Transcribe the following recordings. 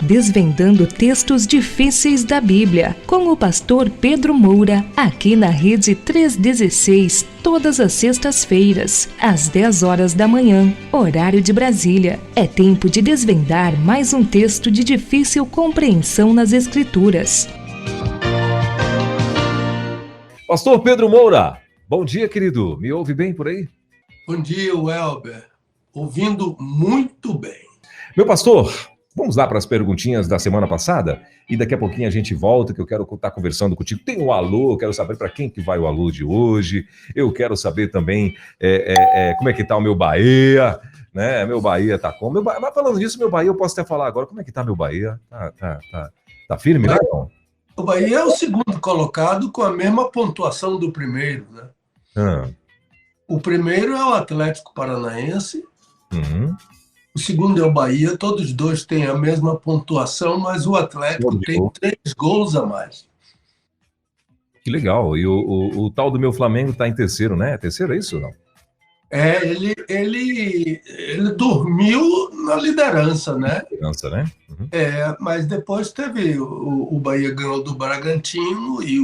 Desvendando textos difíceis da Bíblia, com o pastor Pedro Moura, aqui na Rede 316, todas as sextas-feiras, às 10 horas da manhã, horário de Brasília. É tempo de desvendar mais um texto de difícil compreensão nas Escrituras. Pastor Pedro Moura, bom dia, querido. Me ouve bem por aí? Bom dia, Welber. Ouvindo muito bem. Meu pastor, vamos lá para as perguntinhas da semana passada? E daqui a pouquinho a gente volta, que eu quero estar conversando contigo. Tem um alô, eu quero saber para quem que vai o alô de hoje. Eu quero saber também como é que tá o meu Bahia, né? Meu Bahia tá como? Mas falando disso, meu Bahia, eu posso até falar agora. Como é que tá meu Bahia? Tá firme, né? O Bahia é o segundo colocado com a mesma pontuação do primeiro, né? O primeiro é o Atlético Paranaense. O segundo é o Bahia, todos os dois têm a mesma pontuação, mas o Atlético tem 3 gols a mais. Que legal. E o tal do meu Flamengo está em terceiro, né? É terceiro, é isso ou não? Ele dormiu na liderança, né? Liderança, né? Mas depois teve o Bahia ganhou do Bragantino e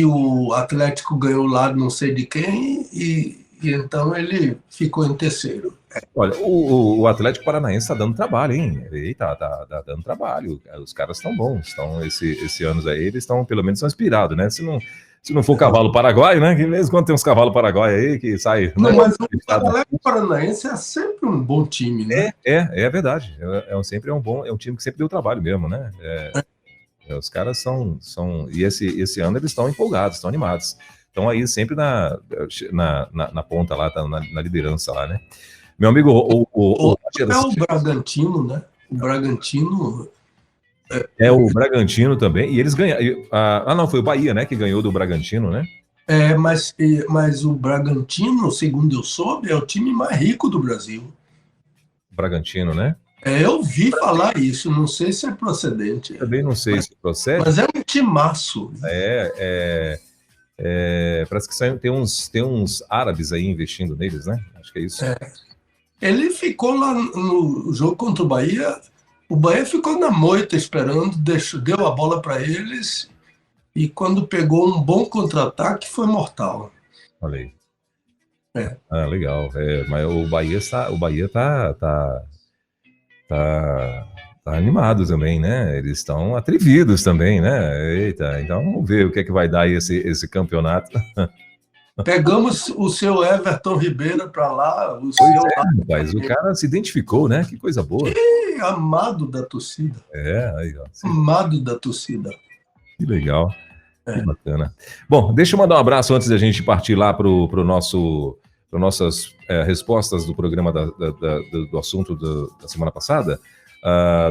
o Atlético ganhou lá não sei de quem, e então ele ficou em terceiro. Olha, o Atlético Paranaense está dando trabalho, hein? Eita, tá dando trabalho. Os caras estão bons. Esse ano aí, eles estão, pelo menos, inspirados, né? Se não for cavalo paraguaio, né? Que mesmo quando tem uns cavalos paraguaios aí que sai. Não, mas o Atlético Paranaense é sempre um bom time, né? É verdade. Sempre é um time que sempre deu trabalho mesmo, né? Os caras são e esse ano eles estão empolgados, estão animados. Estão aí sempre na ponta lá, tá na liderança lá, né? Meu amigo, o Bragantino, né? O Bragantino... o Bragantino também, e eles ganharam... não, foi o Bahia, né, que ganhou do Bragantino, né? Mas o Bragantino, segundo eu soube, é o time mais rico do Brasil. Bragantino, né? Eu ouvi falar isso, não sei se é procedente. Também não sei se procede. Mas é um timaço. Parece que tem uns árabes aí investindo neles, né? Acho que é isso. Ele ficou lá no jogo contra o Bahia ficou na moita esperando, deu a bola para eles, e quando pegou um bom contra-ataque foi mortal. Olha aí. Legal. Mas o Bahia tá animado também, né? Eles estão atrevidos também, né? Eita, então vamos ver o que é que vai dar aí esse campeonato. Pegamos o seu Everton Ribeiro para lá. Rapaz, o cara se identificou, né? Que coisa boa. Amado da torcida. Aí, ó. Amado da torcida. Que legal. Que bacana. Bom, deixa eu mandar um abraço antes da gente partir lá para nossas respostas do programa do assunto da semana passada,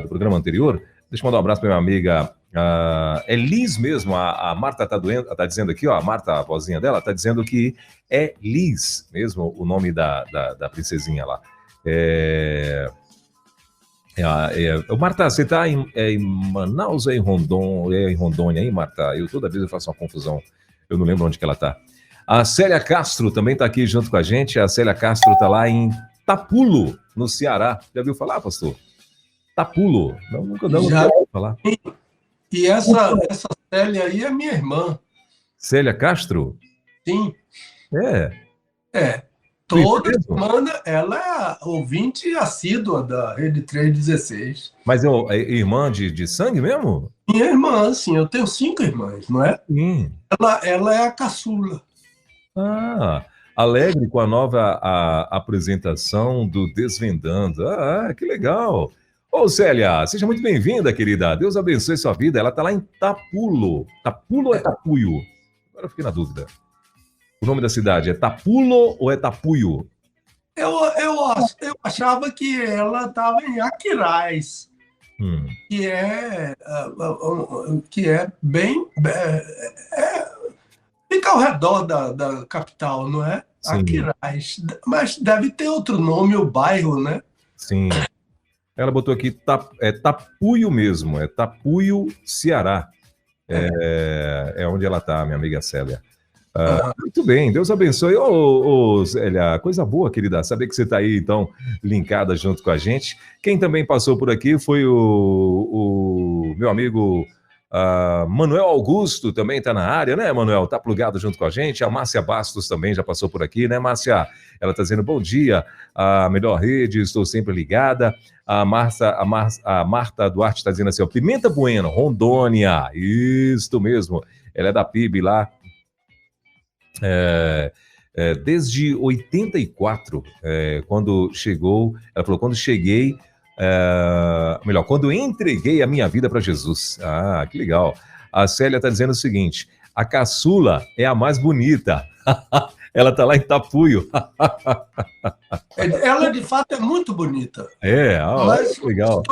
do programa anterior. Deixa eu mandar um abraço para minha amiga Liz mesmo. A Marta tá dizendo aqui, ó, a Marta, a vozinha dela, tá dizendo que é Liz mesmo o nome da princesinha lá. Marta, você tá em Manaus ou em Rondônia, hein, Marta? Toda vez eu faço uma confusão. Eu não lembro onde que ela tá. A Célia Castro também tá aqui junto com a gente. A Célia Castro tá lá em Tapulo, no Ceará. Já ouviu falar, pastor? Tapulo. Nunca ouviu falar. E essa Célia aí é minha irmã. Célia Castro? Sim. Toda semana ela é ouvinte assídua da Rede 316. Mas é irmã de sangue mesmo? Minha irmã, sim. Eu tenho 5 irmãs, não é? Sim. Ela é a caçula. Alegre com a nova apresentação do Desvendando. Que legal. Ô, Célia, seja muito bem-vinda, querida. Deus abençoe sua vida. Ela está lá em Tapulo. Tapulo ou é Tapuio? Agora eu fiquei na dúvida. O nome da cidade é Tapulo ou é Tapuio? Eu achava que ela estava em Aquiraz, que é bem... fica ao redor da capital, não é? Sim. Aquiraz. Mas deve ter outro nome, o bairro, né? Sim. Ela botou aqui, Tapuio mesmo, Tapuio, Ceará. É onde ela está, minha amiga Célia. Muito bem, Deus abençoe. Ô, Zélia, coisa boa, querida, saber que você está aí, então, linkada junto com a gente. Quem também passou por aqui foi o meu amigo Manuel Augusto, também está na área, né, Manuel? Está plugado junto com a gente. A Márcia Bastos também já passou por aqui, né, Márcia? Ela está dizendo bom dia, a melhor rede, estou sempre ligada. A Marta Duarte está dizendo assim, ó, Pimenta Bueno, Rondônia, isto mesmo. Ela é da PIB lá. Desde 84, quando chegou, ela falou, quando cheguei, quando eu entreguei a minha vida para Jesus. Ah, que legal. A Célia está dizendo o seguinte, a caçula é a mais bonita. Ela está lá em Tapuio. Ela, de fato, é muito bonita. Mas legal.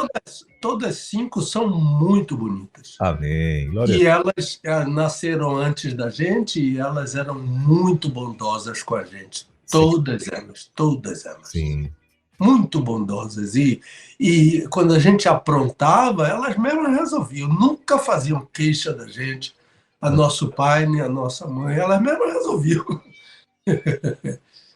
Todas 5 são muito bonitas. Amém. Glória. E elas nasceram antes da gente e elas eram muito bondosas com a gente. Todas elas. Sim. Muito bondosas. E quando a gente aprontava, elas mesmas resolviam. Nunca faziam queixa da gente. A nosso pai, nem a nossa mãe. Elas mesmas resolviam.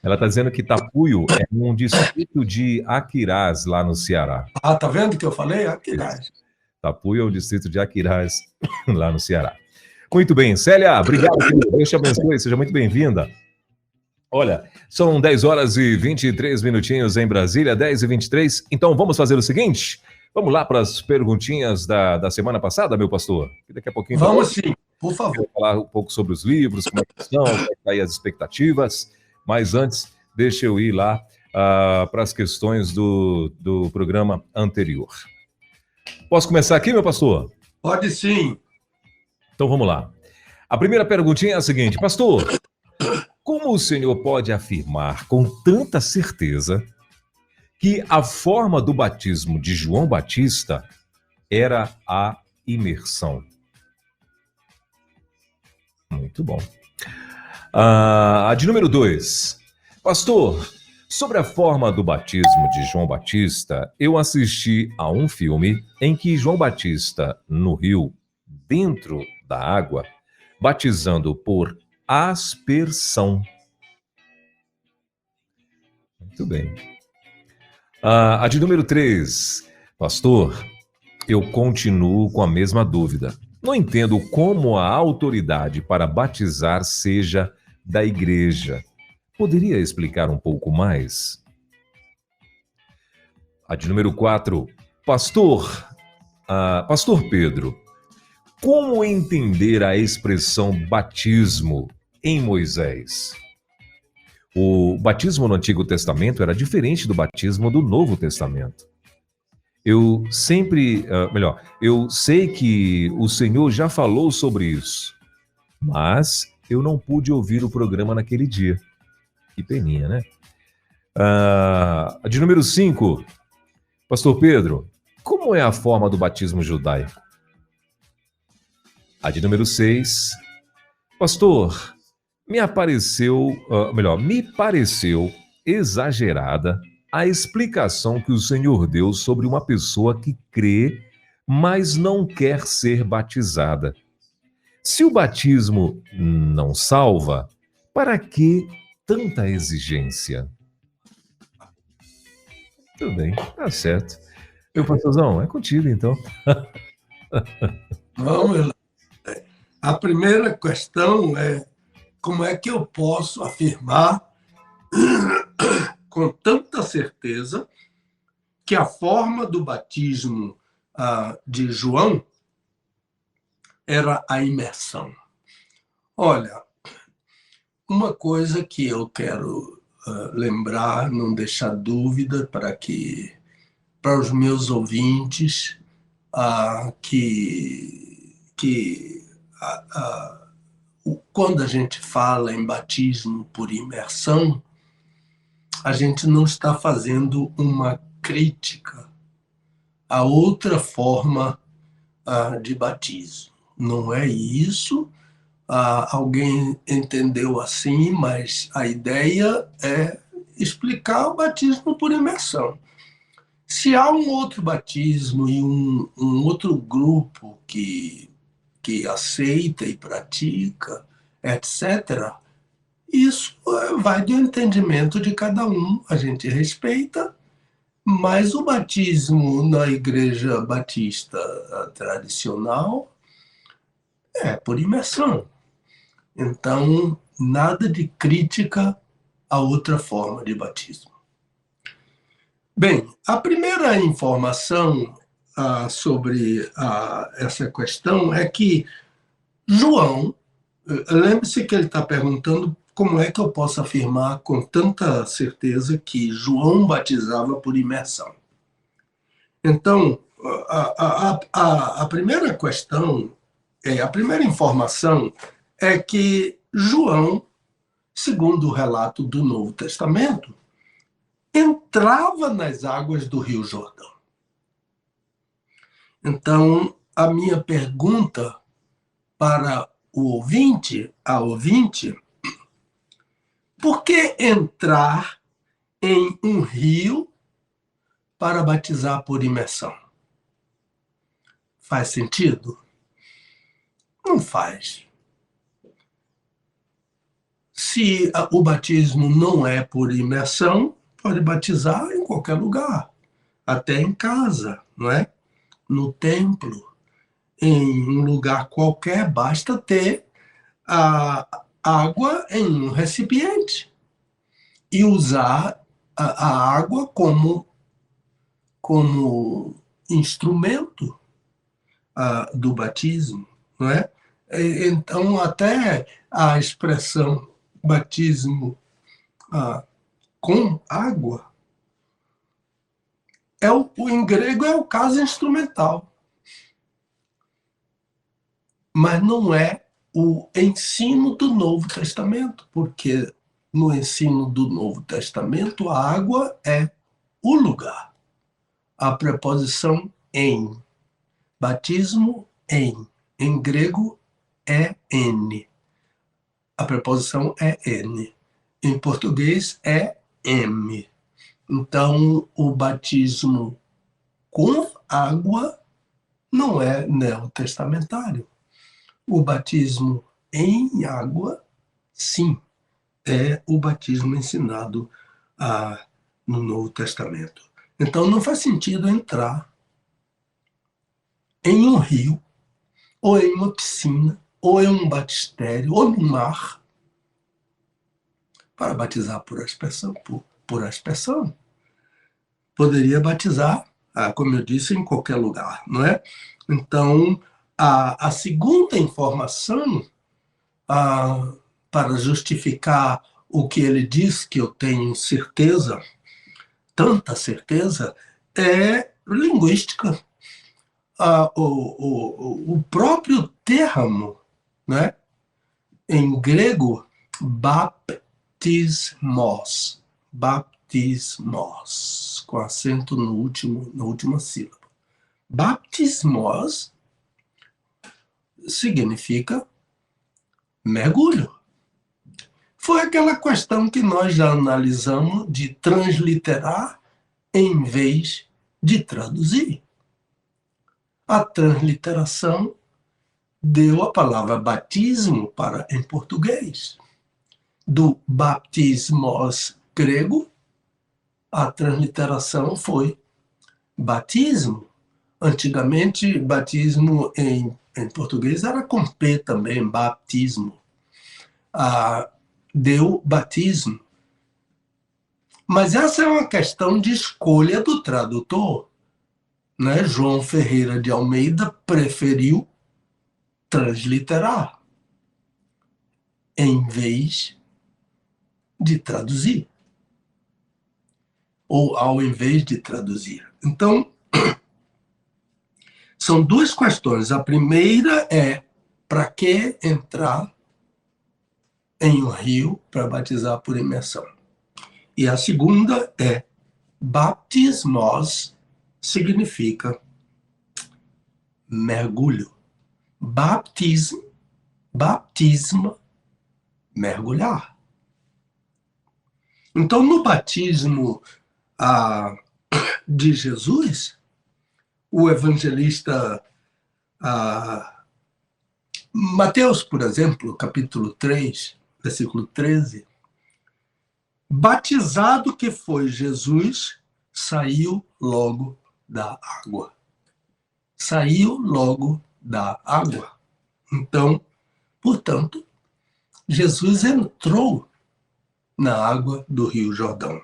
Ela está dizendo que Tapuio é um distrito de Aquirás, lá no Ceará. Ah, tá vendo que eu falei? Aquirás. Tapuio é um distrito de Aquirás, lá no Ceará. Muito bem. Célia, obrigado, querido. Deus te abençoe. Seja muito bem-vinda. Olha, são 10 horas e 23 minutinhos em Brasília, 10 e 23. Então, vamos fazer o seguinte? Vamos lá para as perguntinhas da semana passada, meu pastor? Daqui a pouquinho... Vamos sim, por favor. Vou falar um pouco sobre os livros, como é que estão, como é que estão aí as expectativas. Mas antes, deixa eu ir lá para as questões do programa anterior. Posso começar aqui, meu pastor? Pode sim. Então vamos lá. A primeira perguntinha é a seguinte, pastor, como o senhor pode afirmar com tanta certeza que a forma do batismo de João Batista era a imersão? Muito bom. A de número 2. Pastor, sobre a forma do batismo de João Batista, eu assisti a um filme em que João Batista, no rio, dentro da água, batizando por aspersão. Muito bem. A de número 3. Pastor, eu continuo com a mesma dúvida. Não entendo como a autoridade para batizar seja da igreja. Poderia explicar um pouco mais? A de número 4. Pastor Pedro, como entender a expressão batismo em Moisés? O batismo no Antigo Testamento era diferente do batismo do Novo Testamento. Eu sei que o Senhor já falou sobre isso, mas eu não pude ouvir o programa naquele dia. Que peninha, né? A de número 5. Pastor Pedro, como é a forma do batismo judaico? A de número 6. Pastor, me pareceu exagerada a explicação que o Senhor deu sobre uma pessoa que crê, mas não quer ser batizada. Se o batismo não salva, para que tanta exigência? Tudo bem, tá certo. Meu pastorzão, é contigo então. Vamos lá. A primeira questão é como é que eu posso afirmar com tanta certeza que a forma do batismo de João era a imersão. Olha, uma coisa que eu quero lembrar, não deixar dúvida para os meus ouvintes, quando a gente fala em batismo por imersão, a gente não está fazendo uma crítica a outra forma de batismo. Não é isso. Alguém entendeu assim, mas a ideia é explicar o batismo por imersão. Se há um outro batismo e um outro grupo que aceita e pratica, etc., isso vai do entendimento de cada um, a gente respeita, mas o batismo na Igreja Batista tradicional é por imersão. Então, nada de crítica a outra forma de batismo. Bem, a primeira informação sobre essa questão é que João, lembre-se que ele está perguntando como é que eu posso afirmar com tanta certeza que João batizava por imersão. Então, a primeira questão, a primeira informação é que João, segundo o relato do Novo Testamento, entrava nas águas do Rio Jordão. Então, a minha pergunta para o ouvinte, a ouvinte, por que entrar em um rio para batizar por imersão? Faz sentido? Não faz. Se o batismo não é por imersão, pode batizar em qualquer lugar, até em casa, não é? No templo, em um lugar qualquer, basta ter a água em um recipiente e usar a água como instrumento do batismo, não é? Então, até a expressão batismo com água, em grego é o caso instrumental, mas não é o ensino do Novo Testamento, porque no ensino do Novo Testamento a água é o lugar. A preposição em, batismo em grego é N. A preposição é N. Em português é M. Então, o batismo com água não é neotestamentário. O batismo em água, sim, é o batismo ensinado no Novo Testamento. Então, não faz sentido entrar em um rio, ou em uma piscina, ou em um batistério, ou no mar, para batizar por aspersão. Por aspersão. Poderia batizar, como eu disse, em qualquer lugar, não é? Então, a segunda informação para justificar o que ele diz, que eu tenho certeza, tanta certeza, é linguística. O próprio termo, né? Em grego, baptismos, com acento na última sílaba. Baptismos significa mergulho. Foi aquela questão que nós já analisamos de transliterar em vez de traduzir. A transliteração deu a palavra batismo em português. Do baptismos grego, a transliteração foi batismo. Antigamente, batismo em português era com P também, baptismo. Deu batismo. Mas essa é uma questão de escolha do tradutor, né? João Ferreira de Almeida preferiu transliterar em vez de traduzir, ou ao invés de traduzir. Então, são duas questões. A primeira é, para que entrar em um rio para batizar por imersão? E a segunda é, baptismos significa mergulho. Baptismo, mergulhar. Então, no batismo de Jesus, o evangelista Mateus, por exemplo, capítulo 3, versículo 13, batizado que foi Jesus, saiu logo da água. Saiu logo da água. Então, portanto, Jesus entrou na água do Rio Jordão.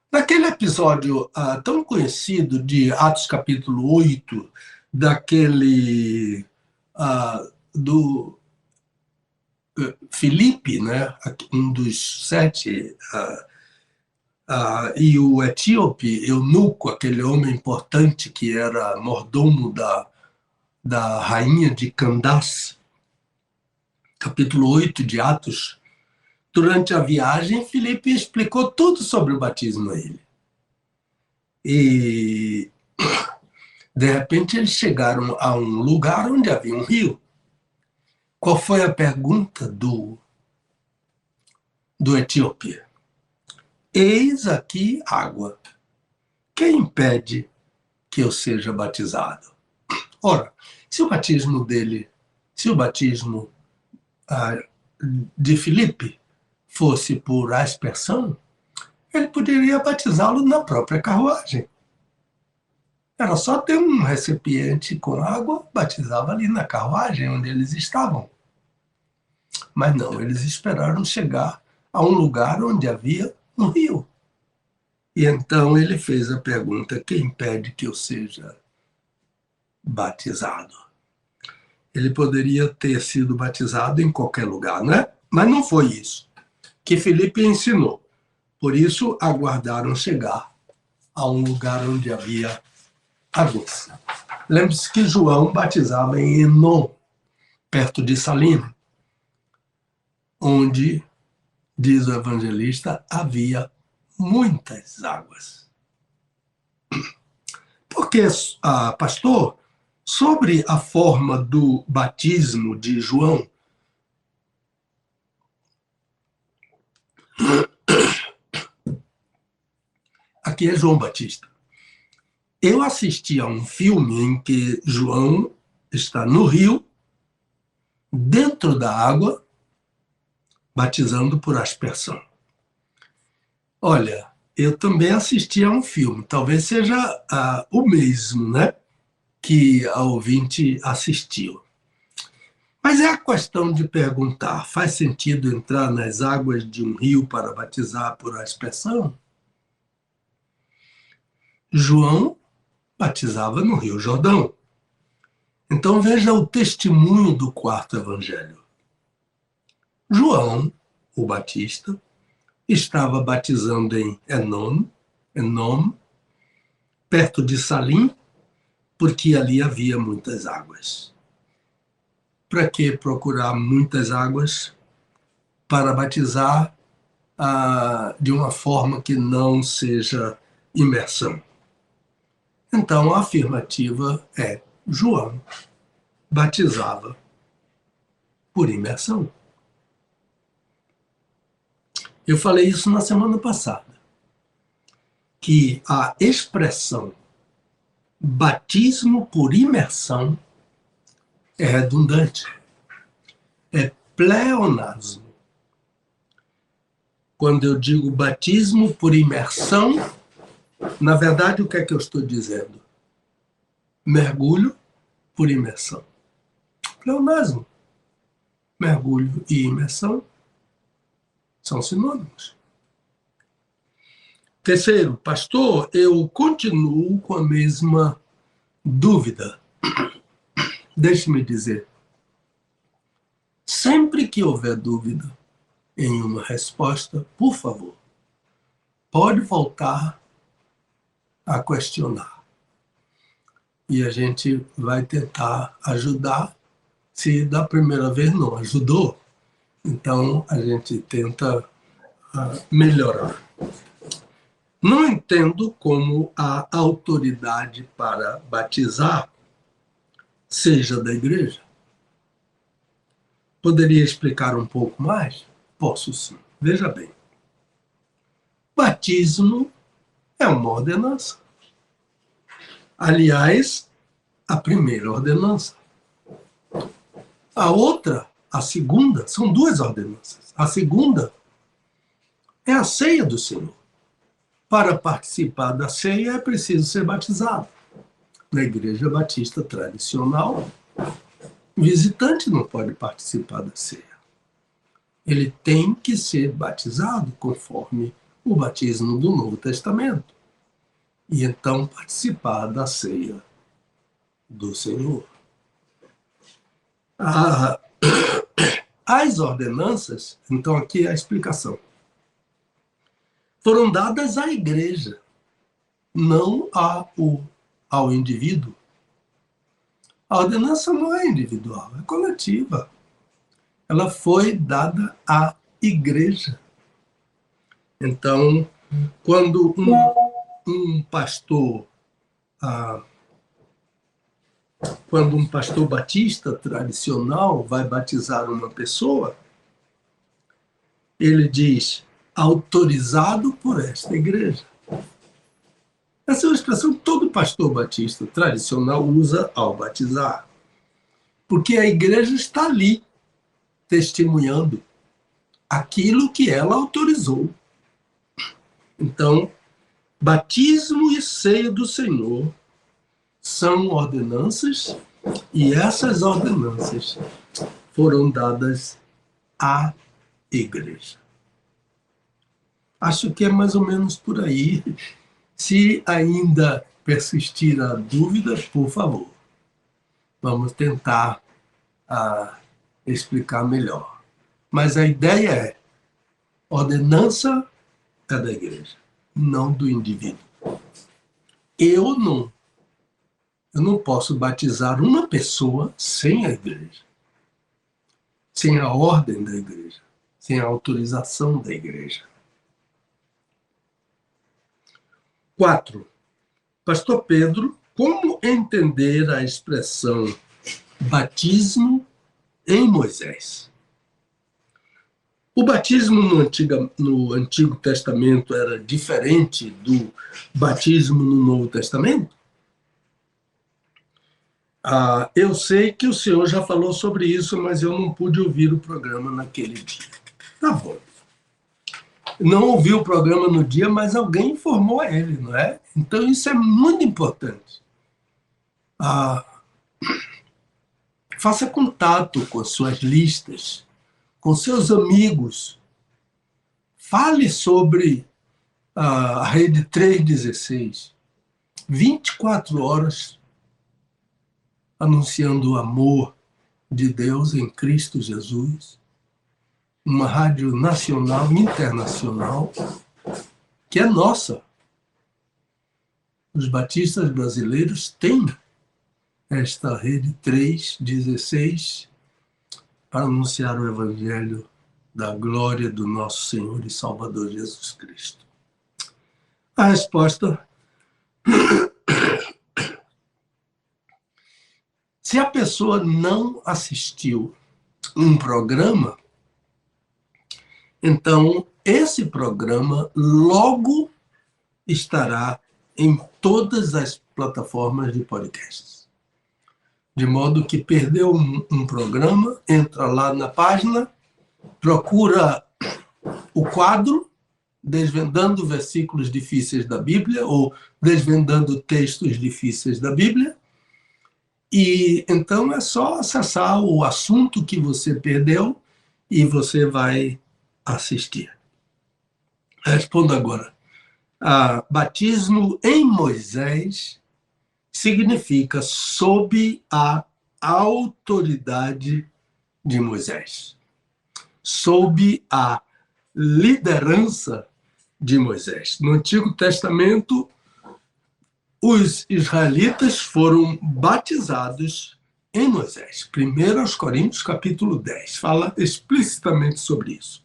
Naquele episódio tão conhecido de Atos capítulo 8, daquele do Filipe, né, um dos 7, e o etíope eunuco, aquele homem importante que era mordomo da rainha de Candace, capítulo 8 de Atos. Durante a viagem, Filipe explicou tudo sobre o batismo a ele. E, de repente, eles chegaram a um lugar onde havia um rio. Qual foi a pergunta do etíope? Eis aqui água. Quem impede que eu seja batizado? Ora, se o batismo de Filipe fosse por aspersão, ele poderia batizá-lo na própria carruagem. Era só ter um recipiente com água, batizava ali na carruagem onde eles estavam. Mas não, eles esperaram chegar a um lugar onde havia um rio. E então ele fez a pergunta: quem impede que eu seja batizado? Ele poderia ter sido batizado em qualquer lugar, né? Mas não foi isso que Filipe ensinou. Por isso, aguardaram chegar a um lugar onde havia águas. Lembre-se que João batizava em Enom, perto de Salim, onde, diz o evangelista, havia muitas águas. Porque, pastor, sobre a forma do batismo de João, aqui é João Batista. Eu assisti a um filme em que João está no rio, dentro da água, batizando por aspersão. Olha, eu também assisti a um filme, talvez seja o mesmo, né, que a ouvinte assistiu. Mas é a questão de perguntar: faz sentido entrar nas águas de um rio para batizar por aspersão? João batizava no Rio Jordão. Então veja o testemunho do quarto evangelho. João, o Batista, estava batizando em Enom, perto de Salim, porque ali havia muitas águas. Para que procurar muitas águas? Para batizar de uma forma que não seja imersão. Então, a afirmativa é: João batizava por imersão. Eu falei isso na semana passada, que a expressão batismo por imersão é redundante, é pleonasmo. Quando eu digo batismo por imersão, na verdade, o que é que eu estou dizendo? Mergulho por imersão. Pleonasmo. Mergulho e imersão são sinônimos. Terceiro, pastor, eu continuo com a mesma dúvida. Deixe-me dizer, sempre que houver dúvida em uma resposta, por favor, pode voltar a questionar. E a gente vai tentar ajudar. Se da primeira vez não ajudou, então a gente tenta melhorar. Não entendo como a autoridade para batizar seja da igreja. Poderia explicar um pouco mais? Posso sim. Veja bem. Batismo é uma ordenança. Aliás, a primeira ordenança. A outra, a segunda, são duas ordenanças. A segunda é a ceia do Senhor. Para participar da ceia é preciso ser batizado. Na Igreja Batista tradicional, visitante não pode participar da ceia. Ele tem que ser batizado conforme o batismo do Novo Testamento. E então participar da ceia do Senhor. As ordenanças, então aqui é a explicação, foram dadas à igreja, não ao indivíduo. A ordenança não é individual, é coletiva. Ela foi dada à igreja. Então, quando um pastor batista tradicional vai batizar uma pessoa, ele diz, autorizado por esta igreja. Essa é uma expressão que todo pastor batista tradicional usa ao batizar, porque a igreja está ali, testemunhando aquilo que ela autorizou. Então, batismo e ceia do Senhor são ordenanças, e essas ordenanças foram dadas à igreja. Acho que é mais ou menos por aí. Se ainda persistir a dúvida, por favor, vamos tentar explicar melhor. Mas a ideia é, ordenança é da igreja, não do indivíduo. Eu não posso batizar uma pessoa sem a igreja, sem a ordem da igreja, sem a autorização da igreja. 4. Pastor Pedro, como entender a expressão batismo em Moisés? O batismo no Antigo Testamento era diferente do batismo no Novo Testamento? Eu sei que o senhor já falou sobre isso, mas eu não pude ouvir o programa naquele dia. Tá bom. Não ouvi o programa no dia, mas alguém informou a ele, não é? Então isso é muito importante. Faça contato com as suas listas, com seus amigos. Fale sobre a Rede 316. 24 horas anunciando o amor de Deus em Cristo Jesus. Uma rádio nacional, internacional, que é nossa. Os batistas brasileiros têm esta Rede 316 para anunciar o Evangelho da glória do nosso Senhor e Salvador Jesus Cristo. A resposta: se a pessoa não assistiu um programa, então esse programa logo estará em todas as plataformas de podcasts. De modo que perdeu um programa, entra lá na página, procura o quadro Desvendando Versículos Difíceis da Bíblia ou Desvendando Textos Difíceis da Bíblia, e então é só acessar o assunto que você perdeu e você vai assistir. Respondo agora. Batismo em Moisés significa sob a autoridade de Moisés, sob a liderança de Moisés. No Antigo Testamento, os israelitas foram batizados em Moisés. 1 Coríntios, capítulo 10, fala explicitamente sobre isso.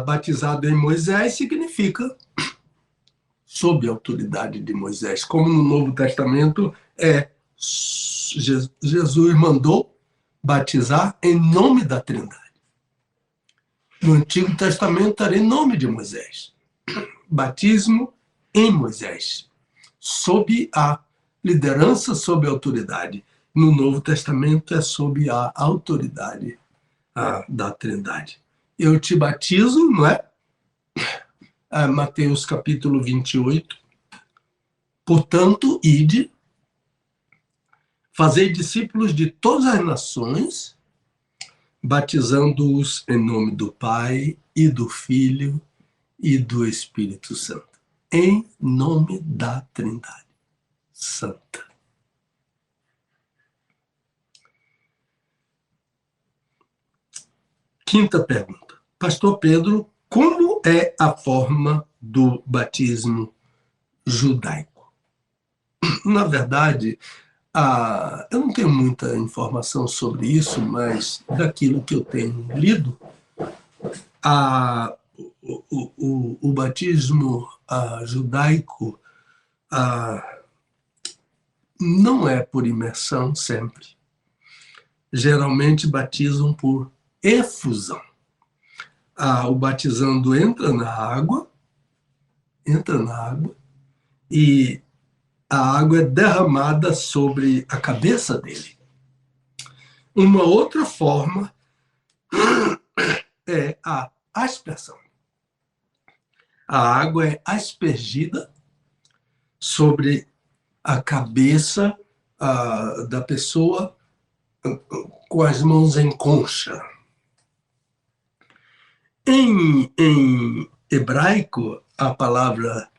Batizado em Moisés significa sob a autoridade de Moisés. Como no Novo Testamento, Jesus mandou batizar em nome da Trindade. No Antigo Testamento era em nome de Moisés. Batismo em Moisés, sob a liderança, sob a autoridade. no Novo Testamento é sob a autoridade da Trindade. Eu te batizo, não é? Mateus capítulo 28. Portanto, ide, fazei discípulos de todas as nações, batizando-os em nome do Pai e do Filho e do Espírito Santo. Em nome da Trindade Santa. Quinta pergunta. Pastor Pedro, como é a forma do batismo judaico? Na verdade, eu não tenho muita informação sobre isso, mas daquilo que eu tenho lido, o batismo judaico não é por imersão sempre. Geralmente batizam por efusão. O batizando entra na água e a água é derramada sobre a cabeça dele. Uma outra forma é a aspersão. A água é aspergida sobre a cabeça da pessoa com as mãos em concha. Em hebraico, a palavra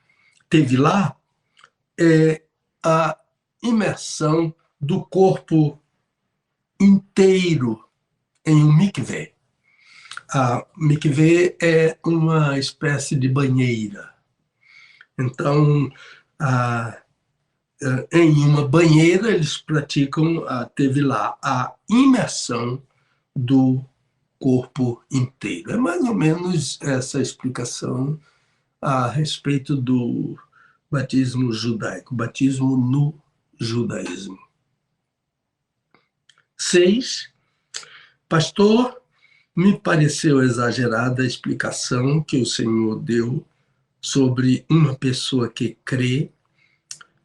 tevilá é a imersão do corpo inteiro em um mikvé. A mikvé é uma espécie de banheira. Então, em uma banheira, eles praticam a tevilá, a imersão do corpo inteiro. É mais ou menos essa explicação a respeito do batismo judaico, batismo no judaísmo. 6. Pastor, me pareceu exagerada a explicação que o Senhor deu sobre uma pessoa que crê,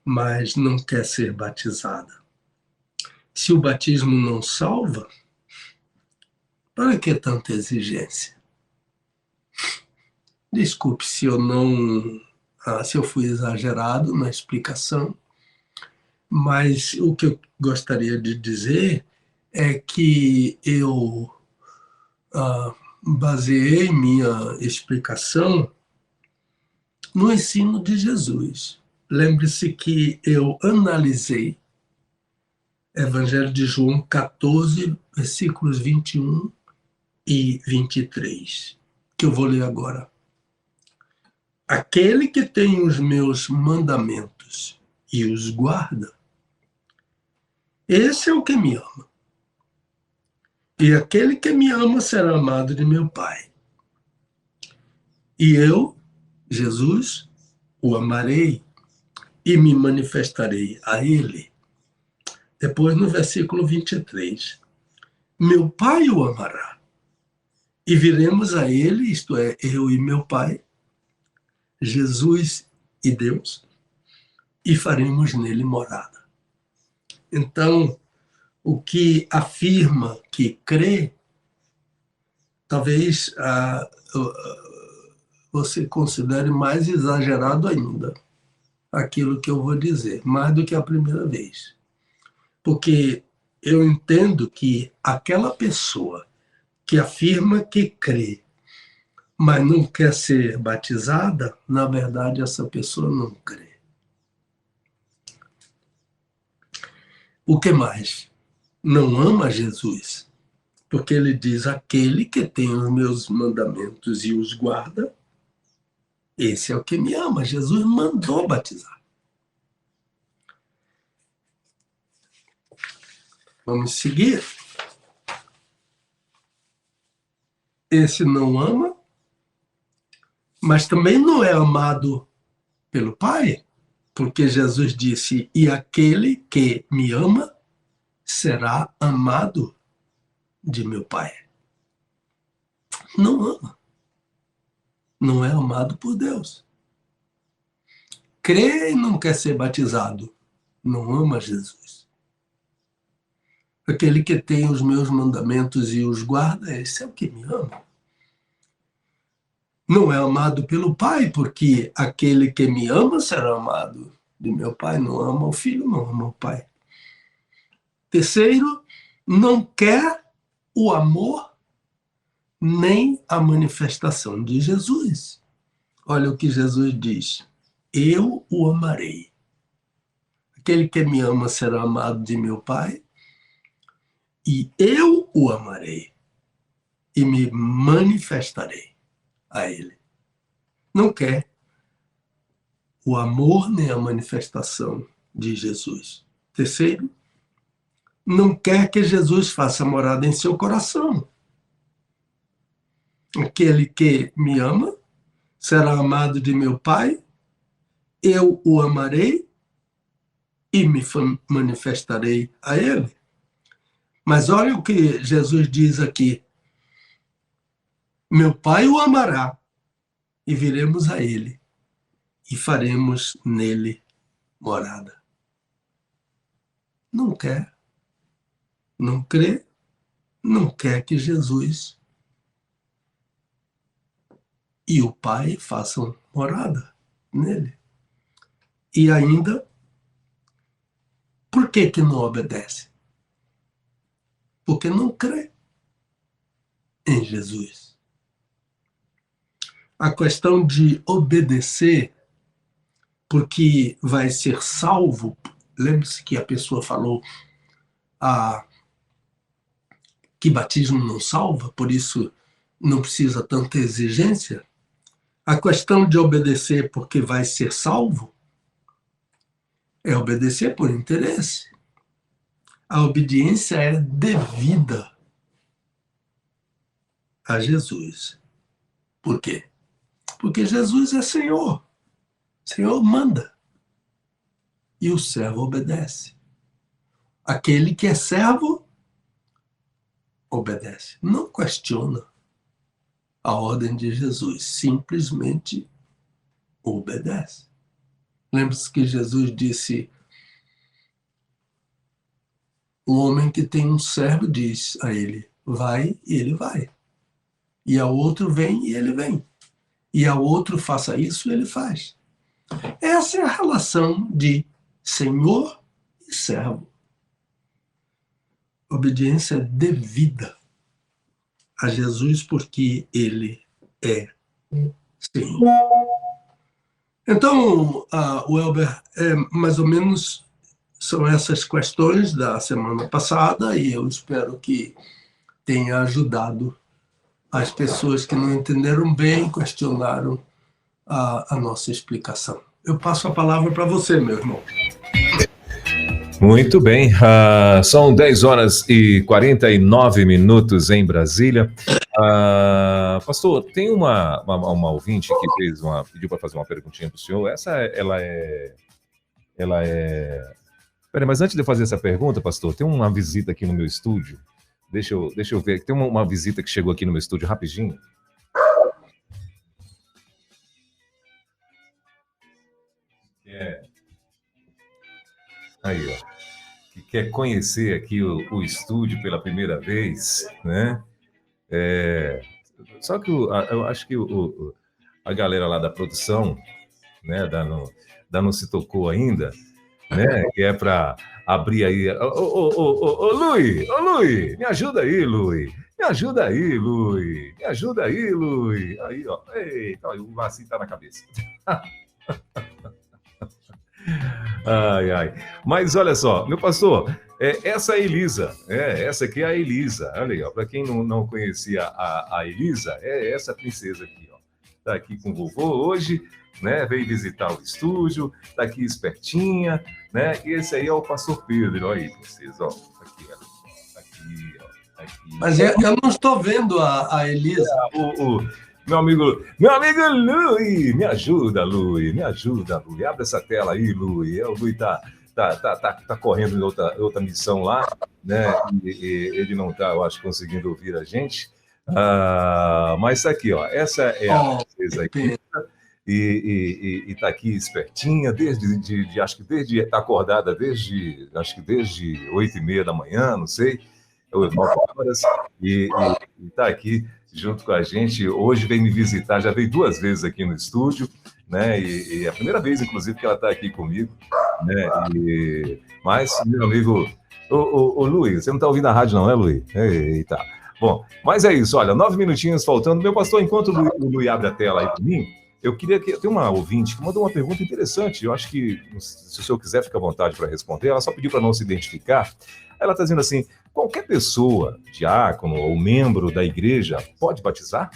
mas não quer ser batizada. Se o batismo não salva, para que tanta exigência? Desculpe se eu fui exagerado na explicação, mas o que eu gostaria de dizer é que eu baseei minha explicação no ensino de Jesus. Lembre-se que eu analisei Evangelho de João 14, versículos 21 e 23, que eu vou ler agora. Aquele que tem os meus mandamentos e os guarda, esse é o que me ama. E aquele que me ama será amado de meu Pai. E eu, Jesus, o amarei e me manifestarei a ele. Depois, no versículo 23, meu Pai o amará, e viremos a ele, isto é, eu e meu Pai, Jesus e Deus, e faremos nele morada. Então, o que afirma que crê, talvez você considere mais exagerado ainda aquilo que eu vou dizer, mais do que a primeira vez. Porque eu entendo que aquela pessoa que afirma que crê, mas não quer ser batizada, na verdade, essa pessoa não crê. O que mais? Não ama Jesus, porque ele diz, aquele que tem os meus mandamentos e os guarda, esse é o que me ama. Jesus mandou batizar. Vamos seguir. Esse não ama, mas também não é amado pelo Pai, porque Jesus disse, e aquele que me ama será amado de meu Pai. Não ama. Não é amado por Deus. Crê e não quer ser batizado. Não ama Jesus. Aquele que tem os meus mandamentos e os guarda, esse é o que me ama. Não é amado pelo Pai, porque aquele que me ama será amado de meu Pai. Não ama o Filho, não ama o Pai. Terceiro, não quer o amor nem a manifestação de Jesus. Olha o que Jesus diz: eu o amarei. Aquele que me ama será amado de meu Pai, e eu o amarei e me manifestarei a ele. Não quer o amor nem a manifestação de Jesus. Terceiro, não quer que Jesus faça morada em seu coração. Aquele que me ama será amado de meu Pai, eu o amarei e me manifestarei a ele. Mas olha o que Jesus diz aqui: meu Pai o amará e viremos a ele e faremos nele morada. Não quer, não crê, não quer que Jesus e o Pai façam morada nele. E ainda, por que não obedece? Porque não crê em Jesus. A questão de obedecer porque vai ser salvo, lembre-se que a pessoa falou que batismo não salva, por isso não precisa tanta exigência. A questão de obedecer porque vai ser salvo é obedecer por interesse. A obediência é devida a Jesus. Por quê? Porque Jesus é Senhor. O Senhor manda. E o servo obedece. Aquele que é servo, obedece. Não questiona a ordem de Jesus. Simplesmente obedece. Lembre-se que Jesus disse: o homem que tem um servo diz a ele, vai, e ele vai. E a outro, vem, e ele vem. E a outro, faça isso, ele faz. Essa é a relação de Senhor e servo. Obediência devida a Jesus porque ele é Senhor. Então, Welber, mais ou menos são essas questões da semana passada e eu espero que tenha ajudado as pessoas que não entenderam bem, questionaram a nossa explicação. Eu passo a palavra para você, meu irmão. Muito bem, são 10 horas e 49 minutos em Brasília. Pastor, tem uma ouvinte que pediu para fazer uma perguntinha para o senhor. Ela é... Peraí, mas antes de eu fazer essa pergunta, pastor, tem uma visita aqui no meu estúdio. Deixa eu ver, tem uma visita que chegou aqui no meu estúdio rapidinho. Aí, ó, que quer conhecer aqui o estúdio pela primeira vez, né? Só que eu acho que a galera lá da produção, né, não se tocou ainda, né? Que é para abrir aí. Ô, Lui, me ajuda aí, Lui. Me ajuda aí, Lui. Me ajuda aí, Lui. Aí, ó. Eita, o lacinho tá na cabeça. Ai. Mas olha só, meu pastor, essa é a Elisa, essa aqui é a Elisa. Olha aí, ó, para quem não conhecia a Elisa, é essa princesa aqui, ó. Tá aqui com o vovô hoje, né? Veio visitar o estúdio, tá aqui espertinha, né? E esse aí é o pastor Pedro, olha aí, vocês, ó. Aqui, ó. Aqui. Mas eu não estou vendo a Elisa. Meu amigo Lui, me ajuda, Lui. Abre essa tela aí, Lui. O Lui tá correndo em outra missão lá, né? E ele não tá, eu acho, conseguindo ouvir a gente. Mas tá aqui, ó. Essa é a princesa aqui. e tá aqui espertinha, acho que desde tá acordada desde 8h30 da manhã, não sei, ou 9 horas, e tá aqui junto com a gente. Hoje veio me visitar, já veio 2 vezes aqui no estúdio, né? E é a primeira vez, inclusive, que ela está aqui comigo, né? Mas, meu amigo, o Luiz, você não está ouvindo a rádio não, né, Luiz? Eita. Bom, mas é isso, olha, 9 minutinhos faltando. Meu pastor, enquanto o Luiz abre a tela aí para mim, eu queria que... Tem uma ouvinte que mandou uma pergunta interessante. Eu acho que, se o senhor quiser, fica à vontade para responder. Ela só pediu para não se identificar. Ela está dizendo assim: qualquer pessoa, diácono ou membro da igreja, pode batizar?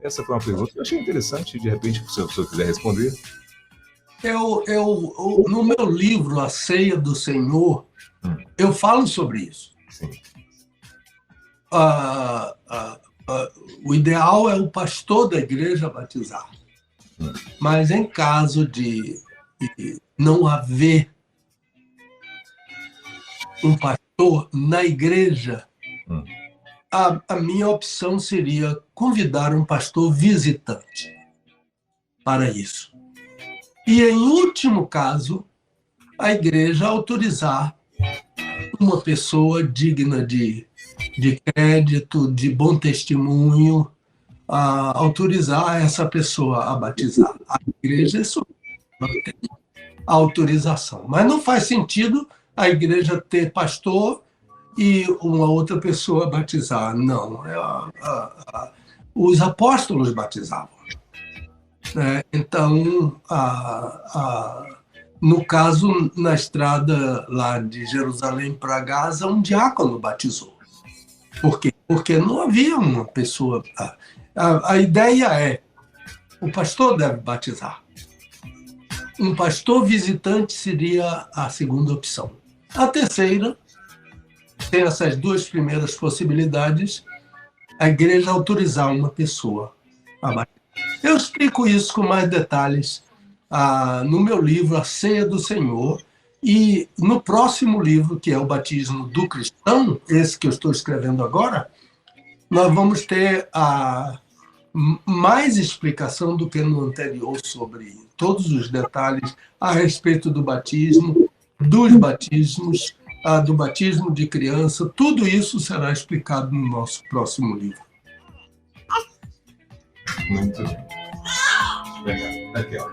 Essa foi uma pergunta que eu achei interessante. De repente, se o senhor quiser responder. No meu livro, A Ceia do Senhor, eu falo sobre isso. Sim. O ideal é o pastor da igreja batizar. Mas em caso de não haver um pastor na igreja, a minha opção seria convidar um pastor visitante para isso. E, em último caso, a igreja autorizar uma pessoa digna de crédito, de bom testemunho, a autorizar essa pessoa a batizar. A igreja não tem autorização. Mas não faz sentido a igreja ter pastor e uma outra pessoa batizar. Não. Os apóstolos batizavam. Então, no caso, na estrada lá de Jerusalém para Gaza, um diácono batizou. Por quê? Porque não havia uma pessoa... A ideia é, o pastor deve batizar. Um pastor visitante seria a segunda opção. A terceira, tem essas 2 primeiras possibilidades, a igreja autorizar uma pessoa a batizar. Eu explico isso com mais detalhes no meu livro, A Ceia do Senhor, e no próximo livro, que é o Batismo do Cristão, esse que eu estou escrevendo agora, nós vamos ter mais explicação do que no anterior sobre todos os detalhes a respeito do batismo, dos batismos, do batismo de criança. Tudo isso será explicado no nosso próximo livro. Muito bem. Aqui, ó.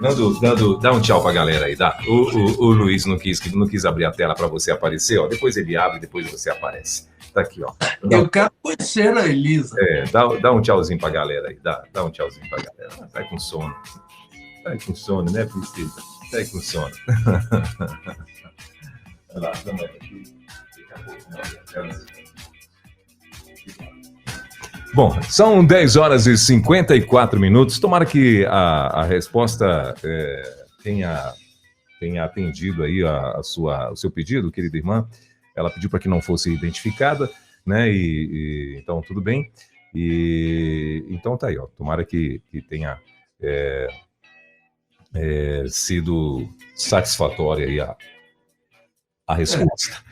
Dá um tchau pra galera aí, dá. O Luiz não quis abrir a tela para você aparecer, ó. Depois ele abre, depois você aparece. Tá aqui, ó. Eu quero conhecer a Elisa. Dá um tchauzinho pra galera aí, dá um tchauzinho pra galera. Tá com sono. Tá com sono, né, princesa? Tá com sono. Olha lá, também aqui. Bom, são 10 horas e 54 minutos. Tomara que a resposta tenha atendido aí o seu pedido, querida irmã. Ela pediu para que não fosse identificada, né? Então, tudo bem. Então, tá aí, ó. Tomara que tenha sido satisfatória aí a resposta.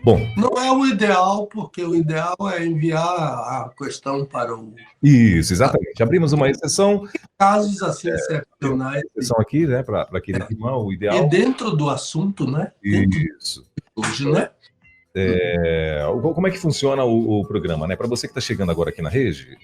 Bom, não é o ideal, porque o ideal é enviar a questão para o... Isso, exatamente. Abrimos uma exceção. Casos assim excepcionais. Exceção aqui, né, para aquele irmão, o ideal. E dentro do assunto, né? Isso. Hoje, né? Como é que funciona o programa, né? Para você que está chegando agora aqui na rede,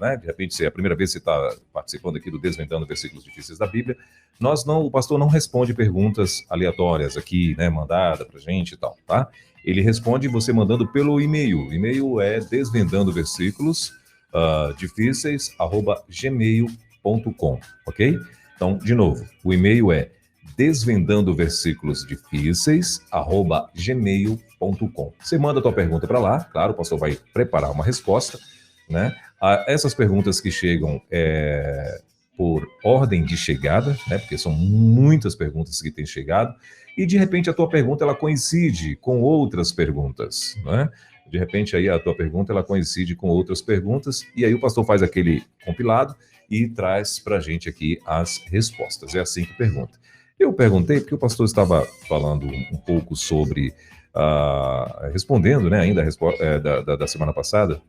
né? De repente, se é a primeira vez que você está participando aqui do Desvendando Versículos Difíceis da Bíblia, o pastor não responde perguntas aleatórias aqui, né? Mandada para gente e tal, tá? Ele responde você mandando pelo e-mail. O e-mail é desvendandoversículos@gmail.com, ok? Então, de novo, o e-mail é desvendandoversículosdifíceis@gmail.com. Você manda a tua pergunta para lá, claro, o pastor vai preparar uma resposta, né? Essas perguntas que chegam por ordem de chegada, né? Porque são muitas perguntas que têm chegado, e de repente a tua pergunta ela coincide com outras perguntas, né? De repente aí a tua pergunta ela coincide com outras perguntas, e aí o pastor faz aquele compilado e traz para a gente aqui as respostas. É assim que pergunta. Eu perguntei porque o pastor estava falando um pouco sobre, respondendo, né, ainda a resposta da semana passada,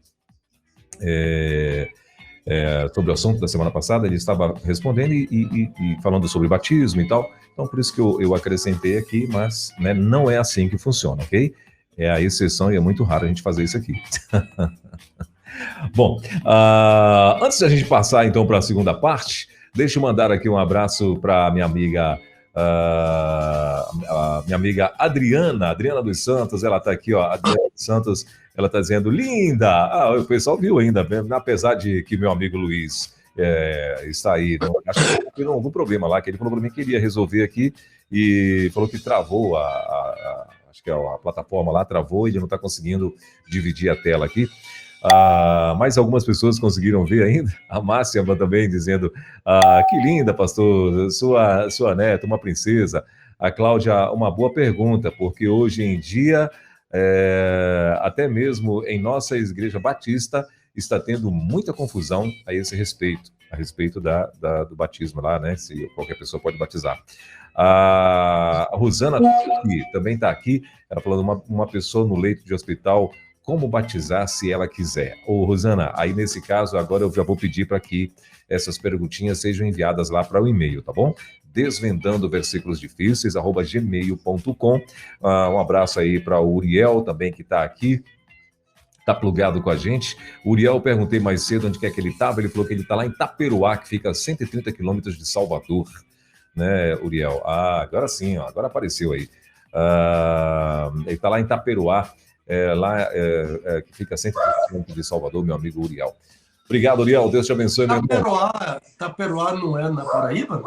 sobre o assunto da semana passada, ele estava respondendo e falando sobre batismo e tal. Então, por isso que eu acrescentei aqui, mas, né, não é assim que funciona, ok? É a exceção e é muito raro a gente fazer isso aqui. Bom, antes da gente passar, então, para a segunda parte, deixa eu mandar aqui um abraço para minha amiga... a minha amiga Adriana dos Santos, ela está aqui, ó, Adriana dos Santos, ela está dizendo, linda! O pessoal viu ainda, apesar de que meu amigo Luiz está aí, acho que teve algum problema lá, que ele falou para mim que queria resolver aqui e falou que travou acho que a plataforma lá travou e ele não está conseguindo dividir a tela aqui. Mas algumas pessoas conseguiram ver ainda. A Márcia também dizendo, que linda, pastor, sua neta, uma princesa. A Cláudia, uma boa pergunta, porque hoje em dia, até mesmo em nossa igreja batista, está tendo muita confusão a respeito do batismo lá, né? Se qualquer pessoa pode batizar. A Rosana também está aqui, ela falando uma pessoa no leito de hospital, como batizar se ela quiser. Rosana, aí nesse caso, agora eu já vou pedir para que essas perguntinhas sejam enviadas lá para o e-mail, tá bom? Desvendando versículos difíceis, @gmail.com. Um abraço aí para o Uriel também, que está aqui, está plugado com a gente. O Uriel, perguntei mais cedo onde é que ele estava, ele falou que ele está lá em Taperoá, que fica a 130 quilômetros de Salvador, né, Uriel? Agora sim, ó, agora apareceu aí. Ele está lá em Taperoá, que fica a 130 quilômetros de Salvador, meu amigo Uriel. Obrigado, Uriel, Deus te abençoe, meu irmão. Taperoá não é na Paraíba?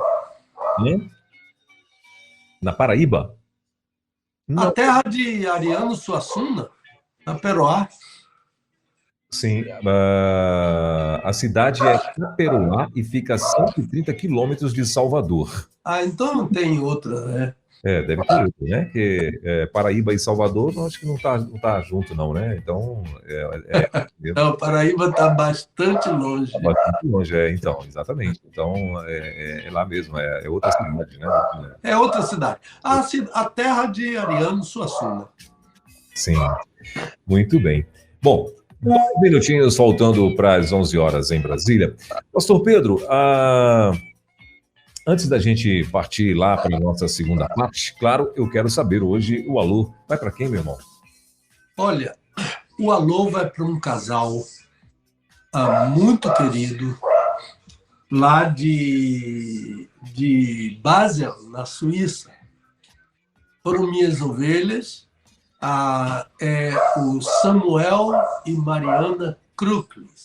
Na Paraíba? A terra de Ariano Suassuna, Taperoá. Sim, a cidade é Taperoá e fica a 130 quilômetros de Salvador. Então não tem outra, né? Deve ter outro, né? Que Paraíba e Salvador, acho que não tá junto, não, né? Então, Não, Paraíba está bastante longe. Está bastante longe, então, exatamente. Então, é lá mesmo, é outra cidade, né? É outra cidade. A terra de Ariano Suassuna. Sim, muito bem. Bom, 2 minutinhos faltando para as 11 horas em Brasília. Pastor Pedro, antes da gente partir lá para a nossa segunda parte, claro, eu quero saber hoje o alô. Vai para quem, meu irmão? Olha, o alô vai para um casal muito querido, lá de Basel, na Suíça. Foram minhas ovelhas, o Samuel e Mariana Kruklis,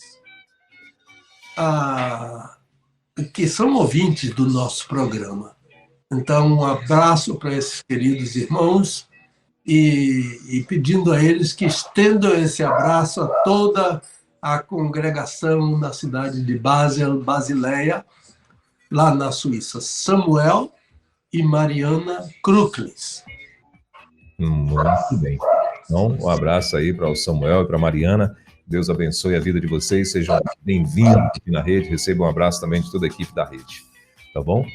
que são ouvintes do nosso programa. Então, um abraço para esses queridos irmãos e pedindo a eles que estendam esse abraço a toda a congregação na cidade de Basel, Basileia, lá na Suíça. Samuel e Mariana Kruklis. Muito bem. Então, um abraço aí para o Samuel e para a Mariana. Deus abençoe a vida de vocês. Sejam bem-vindos aqui na rede. Recebam um abraço também de toda a equipe da rede. Tá bom?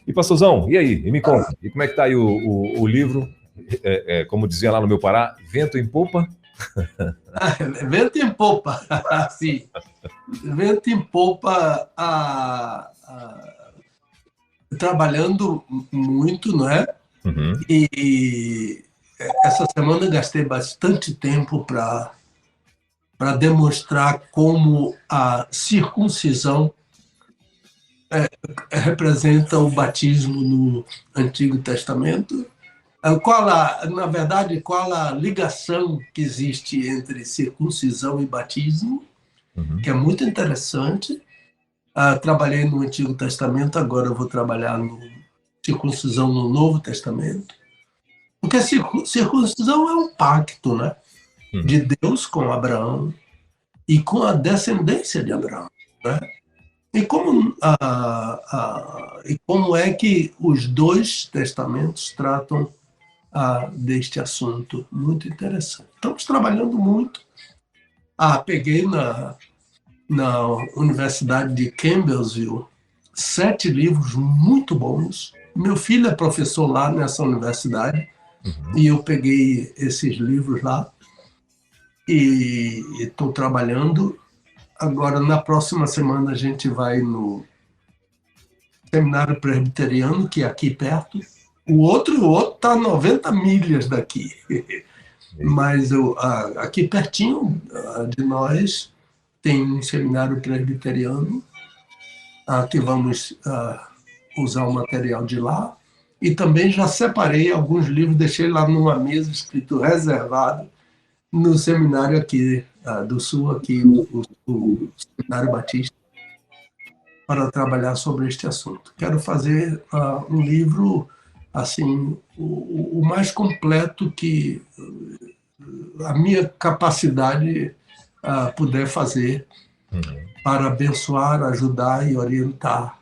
E pastorzão, e aí? E me conta. E como é que tá aí o livro? Como dizia lá no meu Pará, vento em popa? Vento em popa, sim. Vento em popa, trabalhando muito, não é? Uhum. E essa semana gastei bastante tempo para demonstrar como a circuncisão representa o batismo no Antigo Testamento. Na verdade, qual a ligação que existe entre circuncisão e batismo, que é muito interessante. Trabalhei no Antigo Testamento, agora eu vou trabalhar no circuncisão no Novo Testamento. Porque a circuncisão é um pacto, né, de Deus com Abraão e com a descendência de Abraão, né? E como é que os 2 testamentos tratam deste assunto? Muito interessante. Estamos trabalhando muito. Peguei na Universidade de Campbellsville 7 livros muito bons. Meu filho é professor lá nessa universidade, e eu peguei esses livros lá e estou trabalhando agora, na próxima semana, a gente vai no Seminário Presbiteriano, que é aqui perto. O outro está a 90 milhas daqui. Mas aqui pertinho de nós tem um seminário presbiteriano que vamos usar o material de lá. E também já separei alguns livros, deixei lá numa mesa escrito reservado no seminário aqui do Sul, aqui, o Seminário Batista, para trabalhar sobre este assunto. Quero fazer um livro assim, o mais completo que a minha capacidade puder fazer para abençoar, ajudar e orientar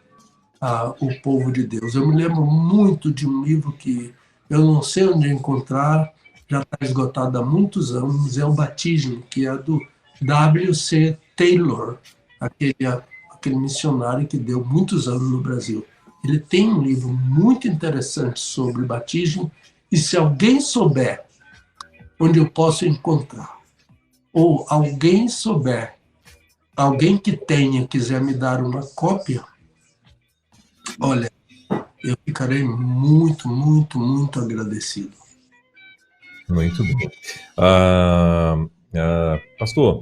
o povo de Deus. Eu me lembro muito de um livro que eu não sei onde encontrar, já está esgotado há muitos anos, é o Batismo, que é do W.C. Taylor, aquele missionário que deu muitos anos no Brasil. Ele tem um livro muito interessante sobre batismo, e se alguém souber onde eu posso encontrar, ou alguém souber, alguém que quiser me dar uma cópia, olha, eu ficarei muito, muito, muito agradecido. Muito bem. Pastor,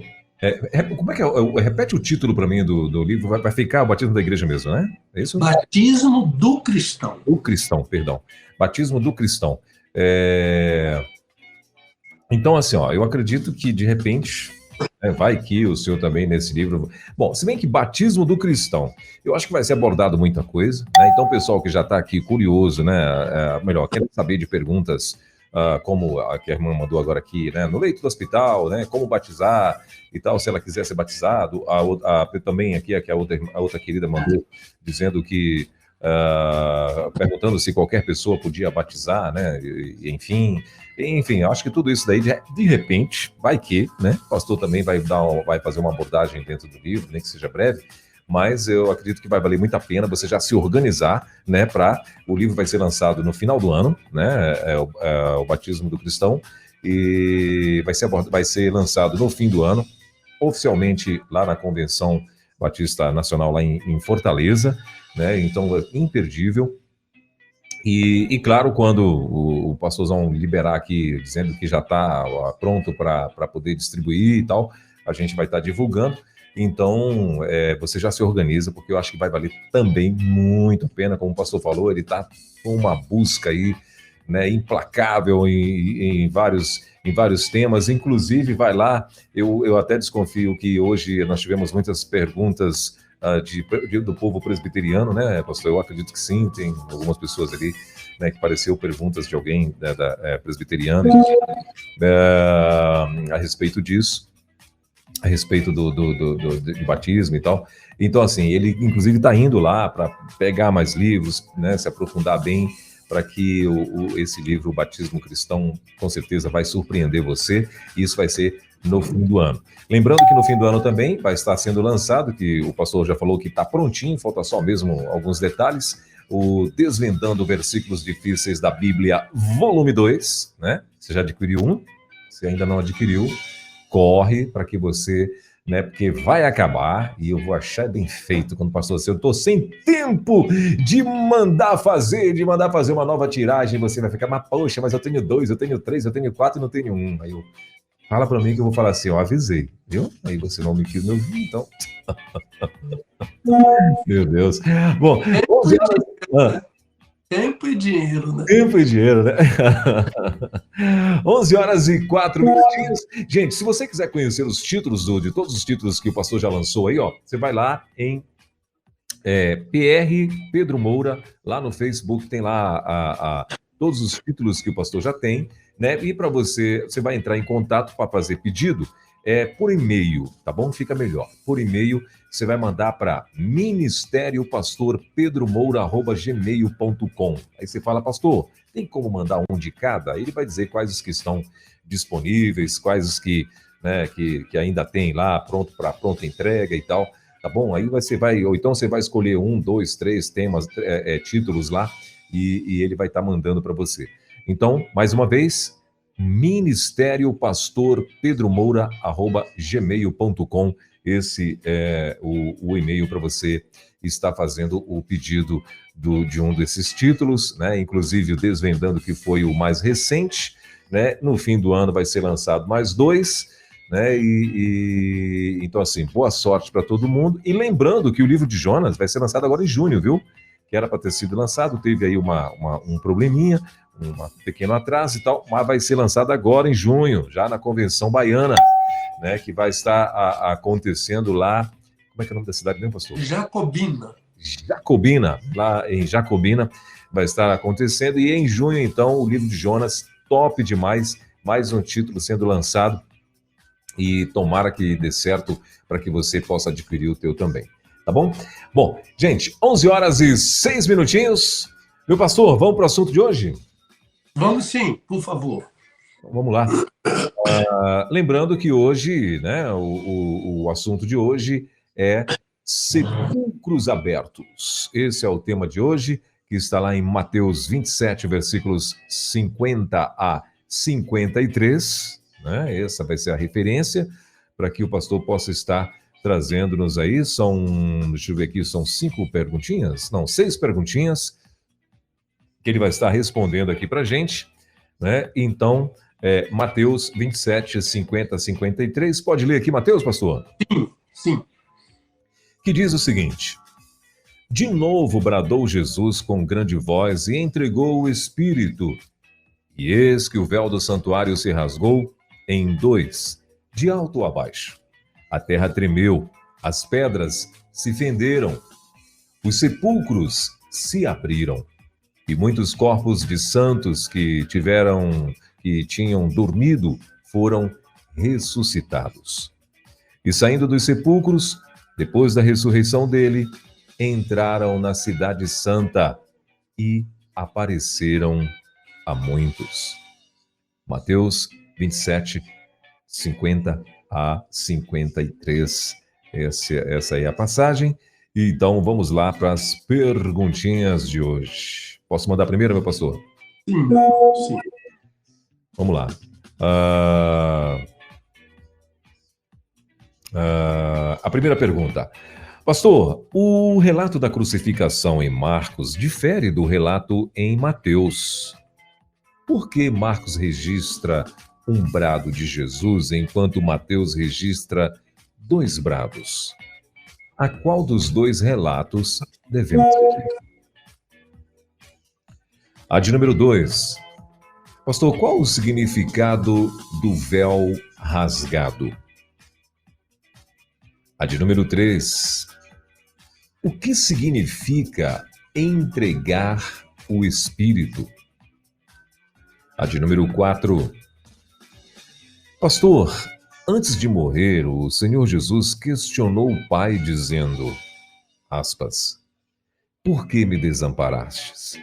como é que é? Repete o título para mim do livro. Vai ficar o Batismo da Igreja mesmo, né? É isso? Batismo do Cristão. O Cristão, perdão. Batismo do Cristão. Então, assim, eu acredito que, de repente, vai que o senhor também nesse livro... Bom, se bem que Batismo do Cristão, eu acho que vai ser abordado muita coisa, né? Então, o pessoal que já está aqui curioso, né? Quer saber de perguntas... como a que a irmã mandou agora aqui, né, no leito do hospital, né, como batizar e tal, se ela quiser ser batizado. Também aqui a outra querida mandou dizendo que, perguntando se qualquer pessoa podia batizar, né, enfim, acho que tudo isso daí, de repente, vai que, né, o pastor também vai fazer uma abordagem dentro do livro, nem que seja breve, mas eu acredito que vai valer muito a pena você já se organizar, né, o livro vai ser lançado no final do ano, né, o Batismo do Cristão, e vai ser lançado no fim do ano, oficialmente lá na Convenção Batista Nacional, lá em Fortaleza, né, então é imperdível. E claro, quando o pastorzão liberar aqui, dizendo que já está pronto para poder distribuir e tal, a gente vai estar divulgando. Então, você já se organiza, porque eu acho que vai valer também muito a pena. Como o pastor falou, ele está com uma busca aí, né, implacável em vários temas. Inclusive, vai lá, eu até desconfio que hoje nós tivemos muitas perguntas do povo presbiteriano, né, pastor? Eu acredito que sim, tem algumas pessoas ali, né, que pareceu perguntas de alguém presbiteriano a respeito disso. A respeito do batismo e tal. Então, assim, ele inclusive está indo lá para pegar mais livros, né, se aprofundar bem, para que esse livro, o Batismo Cristão, com certeza vai surpreender você, e isso vai ser no fim do ano. Lembrando que no fim do ano também vai estar sendo lançado, que o pastor já falou que está prontinho, falta só mesmo alguns detalhes, o Desvendando Versículos Difíceis da Bíblia, volume 2, né? Você já adquiriu um? Se ainda não adquiriu, corre para que você, né, porque vai acabar, e eu vou achar bem feito quando o pastor eu estou sem tempo de mandar fazer uma nova tiragem, você vai ficar, mas poxa, mas eu tenho 2, eu tenho 3, eu tenho 4 e não tenho 1. Aí eu, fala para mim que eu vou falar assim, eu avisei, viu? Aí você não me quis me ouvir, então... Meu Deus. Bom, 11 horas... Tempo e dinheiro, né? Tempo e dinheiro, né? 11 horas e 4 minutinhos. Gente, se você quiser conhecer os títulos de todos os títulos que o pastor já lançou aí, você vai lá em PR Pedro Moura, lá no Facebook, tem lá todos os títulos que o pastor já tem, né? E para você vai entrar em contato para fazer pedido por e-mail, tá bom? Fica melhor. Por e-mail, você vai mandar para ministeriopastorpedromoura@gmail.com. Aí você fala, pastor, tem como mandar um de cada? Aí ele vai dizer quais os que estão disponíveis, quais os que, né, que ainda tem lá pronta entrega e tal, tá bom? Aí ou então você vai escolher 1, 2, 3 temas, títulos lá, e ele vai estar mandando para você. Então, mais uma vez, ministeriopastorpedromoura@gmail.com, esse é o e-mail para você estar fazendo o pedido de um desses títulos, né? Inclusive o Desvendando, que foi o mais recente, né? No fim do ano vai ser lançado mais 2, né? Então, assim, boa sorte para todo mundo. E lembrando que o livro de Jonas vai ser lançado agora em junho, viu? Que era para ter sido lançado, teve aí um probleminha, um pequeno atraso e tal, mas vai ser lançado agora em junho, já na Convenção Baiana, né? Que vai estar acontecendo lá. Como é que é o nome da cidade mesmo, pastor? Jacobina, lá em Jacobina, vai estar acontecendo. E em junho, então, o livro de Jonas, top demais, mais um título sendo lançado. E tomara que dê certo para que você possa adquirir o teu também, tá bom? Bom, gente, 11h06. Meu pastor, vamos para o assunto de hoje? Vamos sim, por favor. Vamos lá. Lembrando que hoje, né, o assunto de hoje é sepulcros abertos. Esse é o tema de hoje, que está lá em Mateus 27, versículos 50 a 53. Né? Essa vai ser a referência para que o pastor possa estar trazendo-nos aí. Deixa eu ver aqui, são 5 perguntinhas? Não, 6 perguntinhas que ele vai estar respondendo aqui para a gente. Né? Então, Mateus 27, 50 a 53. Pode ler aqui, Mateus, pastor? Sim. Que diz o seguinte: de novo bradou Jesus com grande voz e entregou o Espírito. E eis que o véu do santuário se rasgou em 2, de alto a baixo. A terra tremeu, as pedras se fenderam, os sepulcros se abriram, e muitos corpos de santos que tinham dormido foram ressuscitados. E saindo dos sepulcros, depois da ressurreição dele, entraram na cidade santa e apareceram a muitos. Mateus 27, 50 a 53. Essa é a passagem. Então, vamos lá para as perguntinhas de hoje. Posso mandar a primeira, meu pastor? Sim. Vamos lá. A primeira pergunta. Pastor, o relato da crucificação em Marcos difere do relato em Mateus. Por que Marcos registra um brado de Jesus, enquanto Mateus registra 2 brados? A qual dos 2 relatos devemos seguir? A de número 2. Pastor, qual o significado do véu rasgado? A de número 3. O que significa entregar o Espírito? A de número 4. Pastor, antes de morrer, o Senhor Jesus questionou o Pai dizendo, aspas, por que me desamparastes?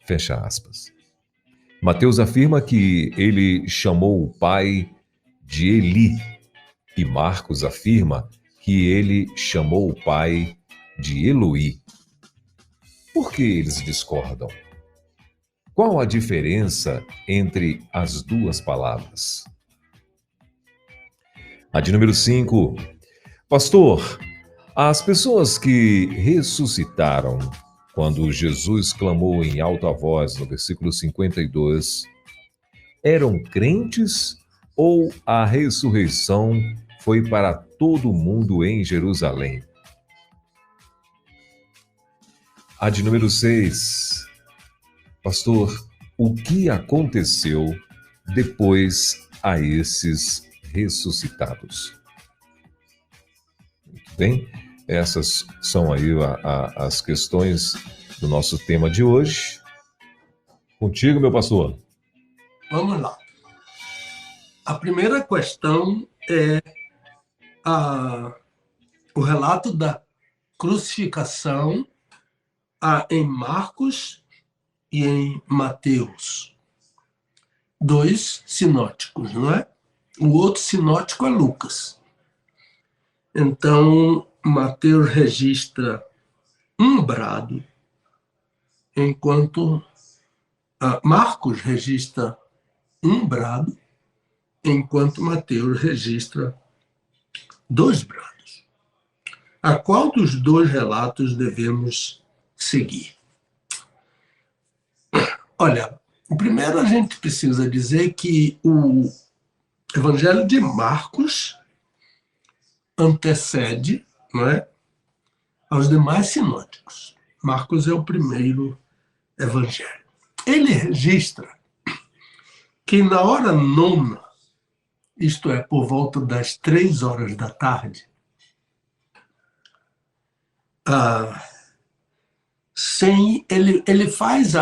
Fecha aspas. Mateus afirma que ele chamou o Pai de Eli, e Marcos afirma que ele chamou o Pai de Eloí. Por que eles discordam? Qual a diferença entre as 2 palavras? A de número 5. Pastor, as pessoas que ressuscitaram quando Jesus clamou em alta voz no versículo 52, eram crentes ou a ressurreição foi para todo mundo em Jerusalém? A de número 6. Pastor, o que aconteceu depois a esses ressuscitados? Muito bem, essas são aí as questões do nosso tema de hoje. Contigo, meu pastor. Vamos lá. A primeira questão é o relato da crucificação em Marcos e em Mateus. 2 sinóticos, não é? O outro sinótico é Lucas. Então, Mateus registra um brado, enquanto Marcos registra um brado, enquanto Mateus registra 2 brados. A qual dos dois relatos devemos seguir? Olha, primeiro a gente precisa dizer que o Evangelho de Marcos antecede, não é, aos demais sinóticos. Marcos é o primeiro evangelho. Ele registra que na hora nona, isto é, por volta das 3 horas da tarde, ele faz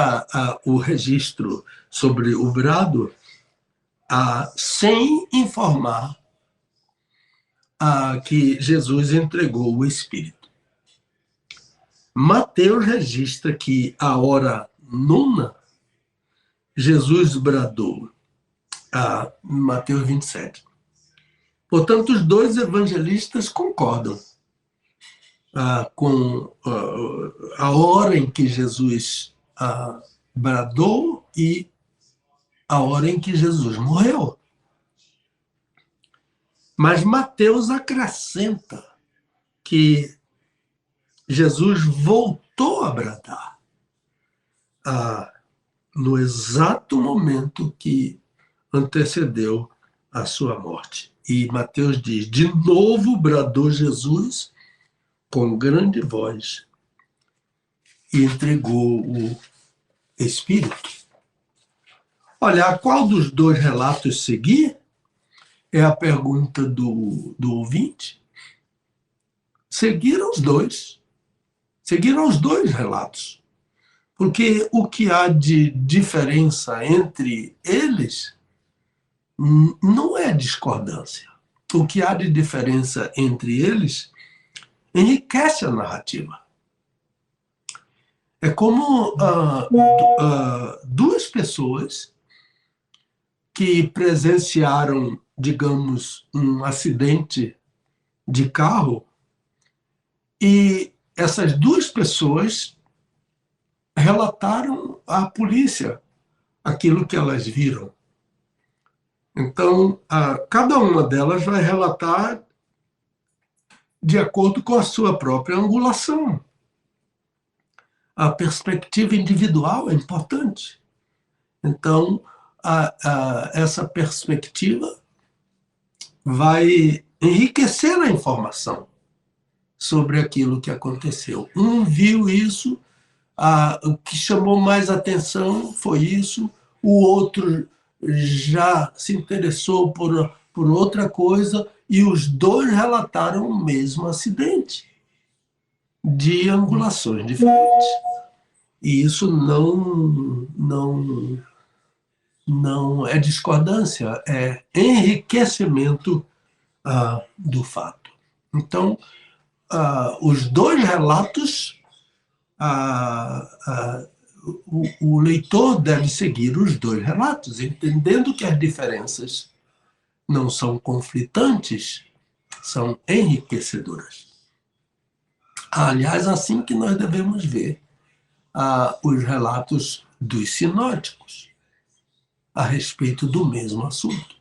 o registro sobre o brado sem informar que Jesus entregou o Espírito. Mateus registra que a hora nona, Jesus bradou, Mateus 27. Portanto, os dois evangelistas concordam com a hora em que Jesus bradou e a hora em que Jesus morreu. Mas Mateus acrescenta que Jesus voltou a bradar no exato momento que antecedeu a sua morte. E Mateus diz: de novo bradou Jesus com grande voz e entregou o Espírito. Olha, a qual dos dois relatos seguir? É a pergunta do ouvinte. Seguiram os dois. Seguiram os dois relatos. Porque o que há de diferença entre eles não é discordância. O que há de diferença entre eles enriquece a narrativa. É como duas pessoas que presenciaram, digamos, um acidente de carro, e essas duas pessoas relataram à polícia aquilo que elas viram. Então, cada uma delas vai relatar de acordo com a sua própria angulação. A perspectiva individual é importante. Então, essa perspectiva vai enriquecer a informação sobre aquilo que aconteceu. Um viu isso, o que chamou mais atenção foi isso, o outro já se interessou por outra coisa, e os dois relataram o mesmo acidente, de angulações diferentes. E isso não é discordância, é enriquecimento do fato. Então, os dois relatos, o leitor deve seguir os dois relatos, entendendo que as diferenças não são conflitantes, são enriquecedoras. Aliás, assim que nós devemos ver os relatos dos sinóticos a respeito do mesmo assunto.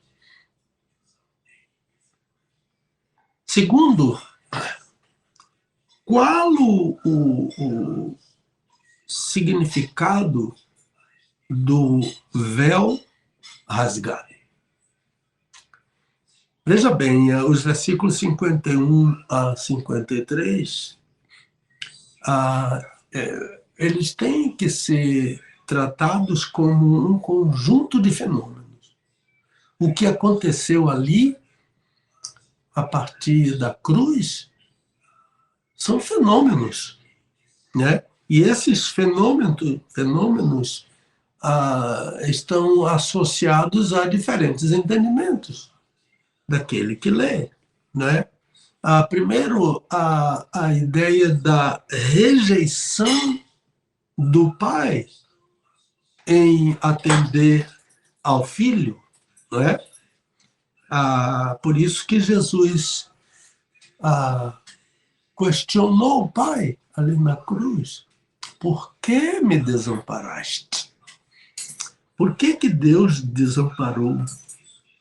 Segundo, qual o significado do véu rasgado? Veja bem, os versículos 51 a 53, eles têm que ser tratados como um conjunto de fenômenos. O que aconteceu ali, a partir da cruz, são fenômenos, né? E esses fenômenos estão associados a diferentes entendimentos daquele que lê, né? Primeiro, a ideia da rejeição do pai em atender ao filho, né? Por isso que Jesus questionou o pai ali na cruz. Por que me desamparaste? Por que Deus desamparou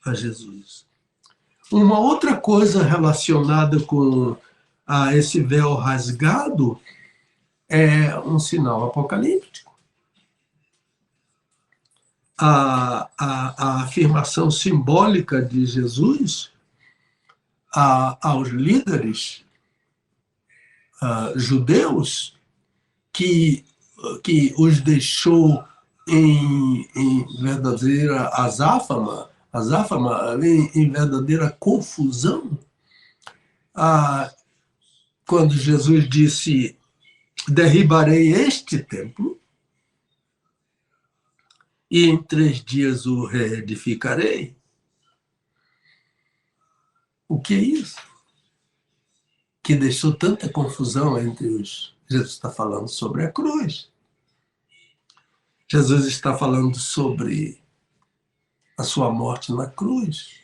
a Jesus? Uma outra coisa relacionada com esse véu rasgado é um sinal apocalíptico. A afirmação simbólica de Jesus aos líderes judeus que os deixou em verdadeira azáfama, em verdadeira confusão, quando Jesus disse: derribarei este templo e em 3 dias o reedificarei. O que é isso? Que deixou tanta confusão entre os... Jesus está falando sobre a cruz. Jesus está falando sobre a sua morte na cruz,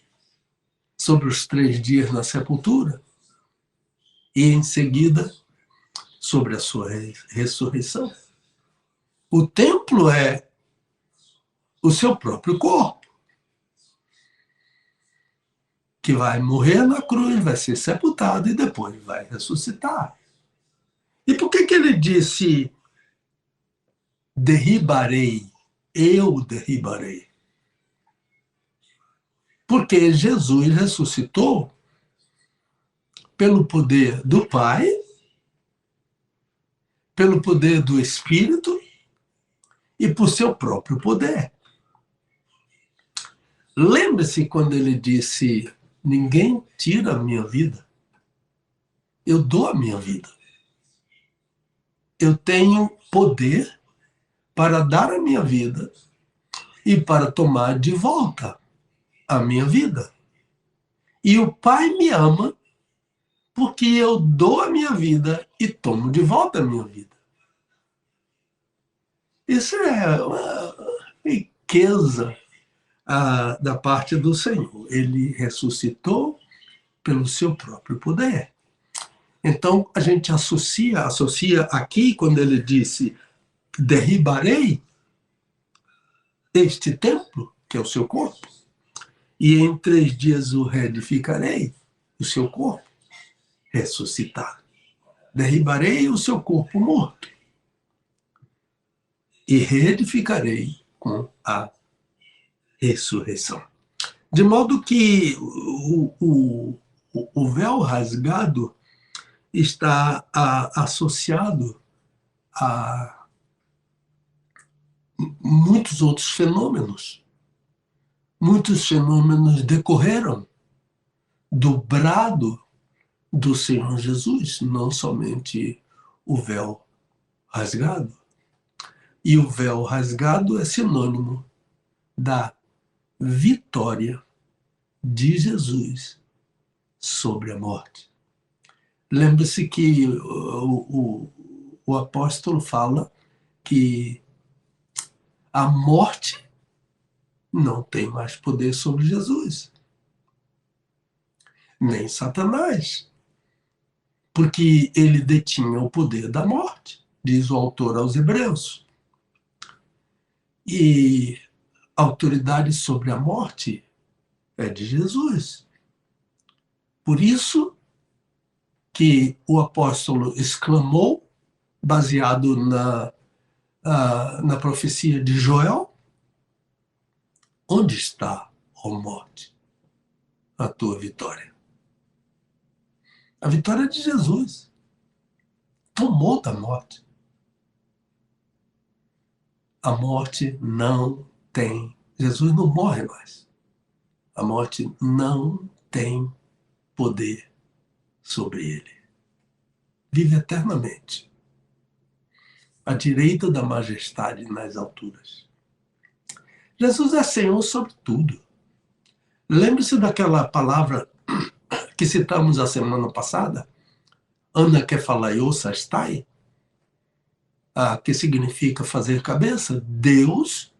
sobre os 3 dias na sepultura e, em seguida, sobre a sua ressurreição. O templo é o seu próprio corpo, que vai morrer na cruz, vai ser sepultado e depois vai ressuscitar. E por que ele disse: derribarei, eu derribarei? Porque Jesus ressuscitou pelo poder do Pai, pelo poder do Espírito e por seu próprio poder. Lembre-se quando ele disse: ninguém tira a minha vida, eu dou a minha vida. Eu tenho poder para dar a minha vida e para tomar de volta a minha vida. E o Pai me ama porque eu dou a minha vida e tomo de volta a minha vida. Isso é uma riqueza da parte do Senhor. Ele ressuscitou pelo seu próprio poder. Então, a gente associa aqui, quando ele disse: derribarei este templo, que é o seu corpo, e em 3 dias o reedificarei, o seu corpo ressuscitar. Derribarei o seu corpo morto e reedificarei com a ressurreição. De modo que o véu rasgado está associado a muitos outros fenômenos. Muitos fenômenos decorreram do brado do Senhor Jesus, não somente o véu rasgado. E o véu rasgado é sinônimo da vitória de Jesus sobre a morte. Lembre-se que o apóstolo fala que a morte não tem mais poder sobre Jesus, nem Satanás, porque ele detinha o poder da morte, diz o autor aos Hebreus. E a autoridade sobre a morte é de Jesus. Por isso que o apóstolo exclamou, baseado na profecia de Joel: onde está, ó morte, a tua vitória? A vitória de Jesus tomou da morte. A morte não tem, Jesus não morre mais. A morte não tem poder sobre ele. Vive eternamente, à direita da majestade nas alturas. Jesus é Senhor sobre tudo. Lembre-se daquela palavra que citamos a semana passada, anakephalaiosastai, que significa fazer cabeça. Deus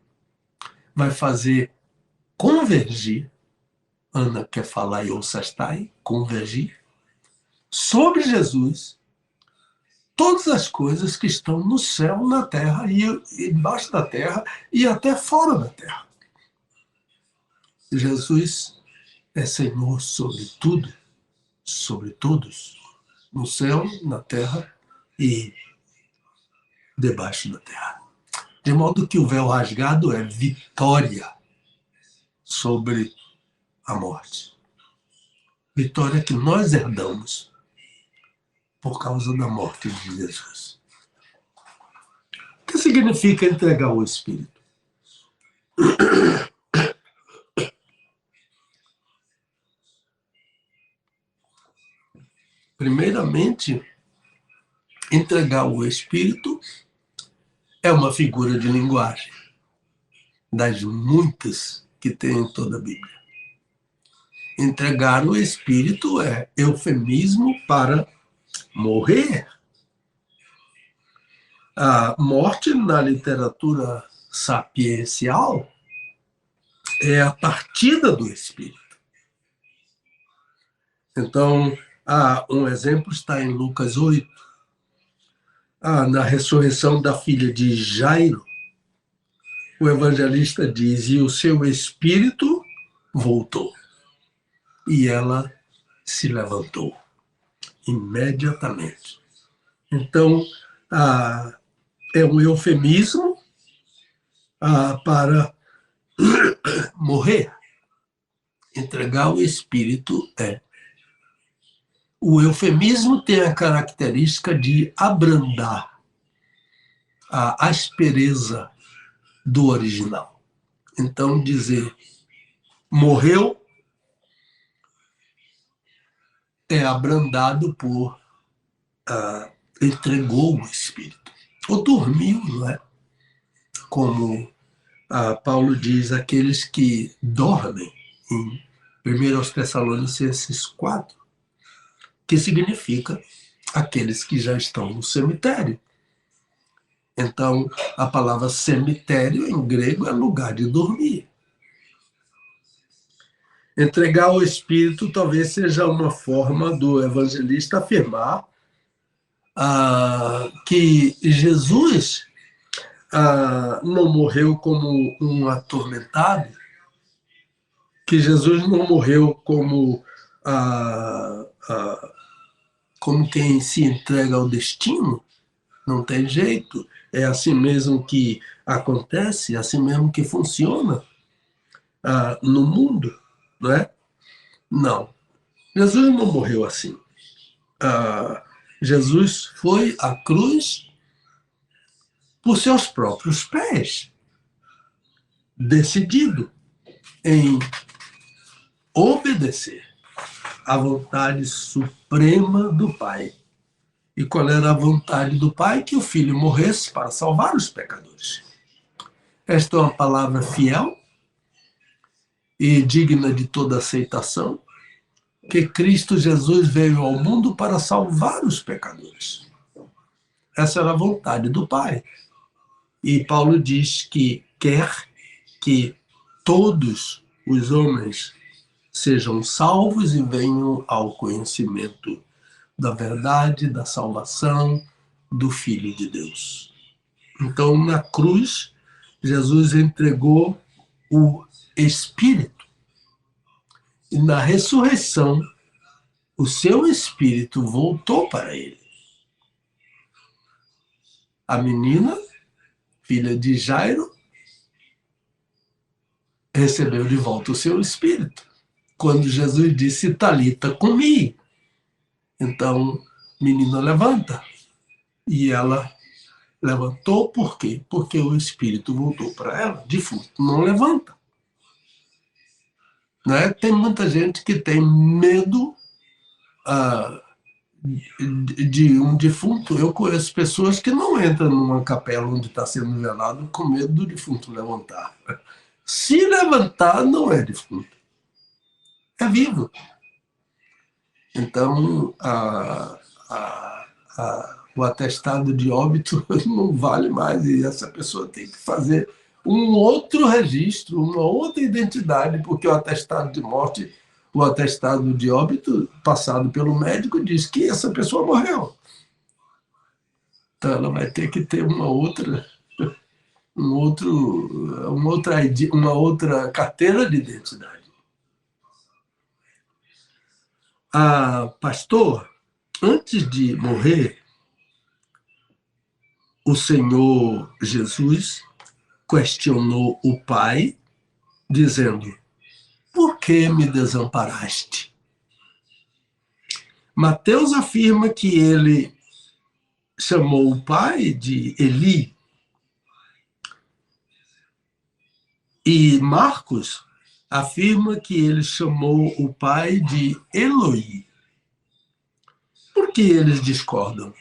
vai fazer convergir, anakephalaiosastai, convergir, sobre Jesus todas as coisas que estão no céu, na terra, e embaixo da terra, e até fora da terra. Jesus é Senhor sobre tudo, sobre todos, no céu, na terra e debaixo da terra. De modo que o véu rasgado é vitória sobre a morte. Vitória que nós herdamos por causa da morte de Jesus. O que significa entregar o Espírito? Primeiramente, entregar o Espírito é uma figura de linguagem, das muitas que tem em toda a Bíblia. Entregar o Espírito é eufemismo para morrer. A morte na literatura sapiencial é a partida do Espírito. Então, um exemplo está em Lucas 8. Na ressurreição da filha de Jairo, o evangelista diz, e o seu espírito voltou. E ela se levantou imediatamente. Então, é um eufemismo para morrer. Entregar o espírito é. O eufemismo tem a característica de abrandar a aspereza do original. Então, dizer morreu é abrandado por entregou o Espírito. Ou dormiu, não é? Como Paulo diz, aqueles que dormem, em 1 Tessalonicenses 4, que significa aqueles que já estão no cemitério. Então, a palavra cemitério, em grego, é lugar de dormir. Entregar o Espírito talvez seja uma forma do evangelista afirmar que Jesus não morreu como um atormentado, que Jesus não morreu como quem se entrega ao destino. Não tem jeito, é assim mesmo que acontece, é assim mesmo que funciona no mundo. Não é? Não. Jesus não morreu assim. Jesus foi à cruz por seus próprios pés, decidido em obedecer à vontade suprema do Pai. E qual era a vontade do Pai? Que o Filho morresse para salvar os pecadores. Esta é uma palavra fiel e digna de toda aceitação, que Cristo Jesus veio ao mundo para salvar os pecadores. Essa era a vontade do Pai. E Paulo diz que quer que todos os homens sejam salvos e venham ao conhecimento da verdade, da salvação, do Filho de Deus. Então, na cruz, Jesus entregou o Espírito. E na ressurreição, o seu Espírito voltou para ele. A menina, filha de Jairo, recebeu de volta o seu Espírito. Quando Jesus disse, Talita cumi. Então, menina, levanta. E ela levantou, por quê? Porque o Espírito voltou para ela. Defunto não levanta. Né? Tem muita gente que tem medo de um defunto. Eu conheço pessoas que não entram numa capela onde está sendo velado com medo do defunto levantar. Se levantar, não é defunto. É vivo. Então, o atestado de óbito não vale mais e essa pessoa tem que fazer um outro registro, uma outra identidade, porque o atestado de morte, o atestado de óbito passado pelo médico diz que essa pessoa morreu. Então ela vai ter que ter uma outra carteira de identidade. Pastor, antes de morrer, o Senhor Jesus questionou o Pai, dizendo: por que me desamparaste? Mateus afirma que ele chamou o pai de Eli, e Marcos afirma que ele chamou o pai de Eloi. Por que eles discordam?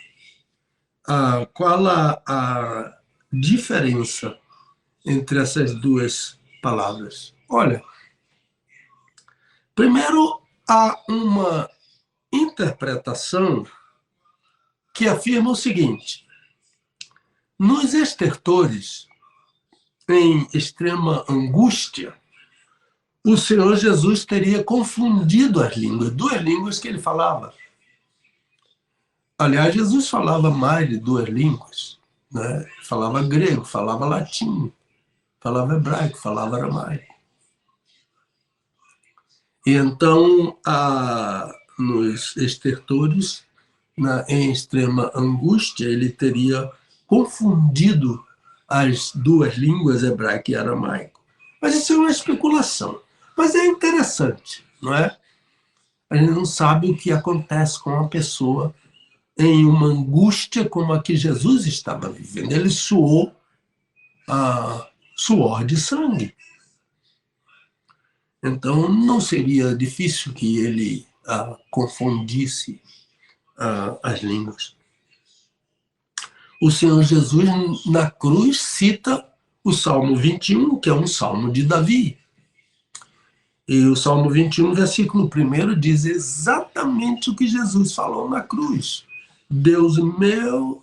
Qual a diferença entre essas duas palavras? Olha, primeiro, há uma interpretação que afirma o seguinte: nos estertores, em extrema angústia, o Senhor Jesus teria confundido as línguas, duas línguas que ele falava. Aliás, Jesus falava mais de duas línguas, né? Falava grego, falava latim, falava hebraico, falava aramaico. E então, nos estertores, em extrema angústia, ele teria confundido as duas línguas, hebraico e aramaico. Mas isso é uma especulação. Mas é interessante, não é? A gente não sabe o que acontece com uma pessoa em uma angústia como a que Jesus estava vivendo. Ele suou suor de sangue. Então, não seria difícil que ele confundisse as línguas. O Senhor Jesus, na cruz, cita o Salmo 21, que é um salmo de Davi. E o Salmo 21, versículo 1, diz exatamente o que Jesus falou na cruz. Deus meu,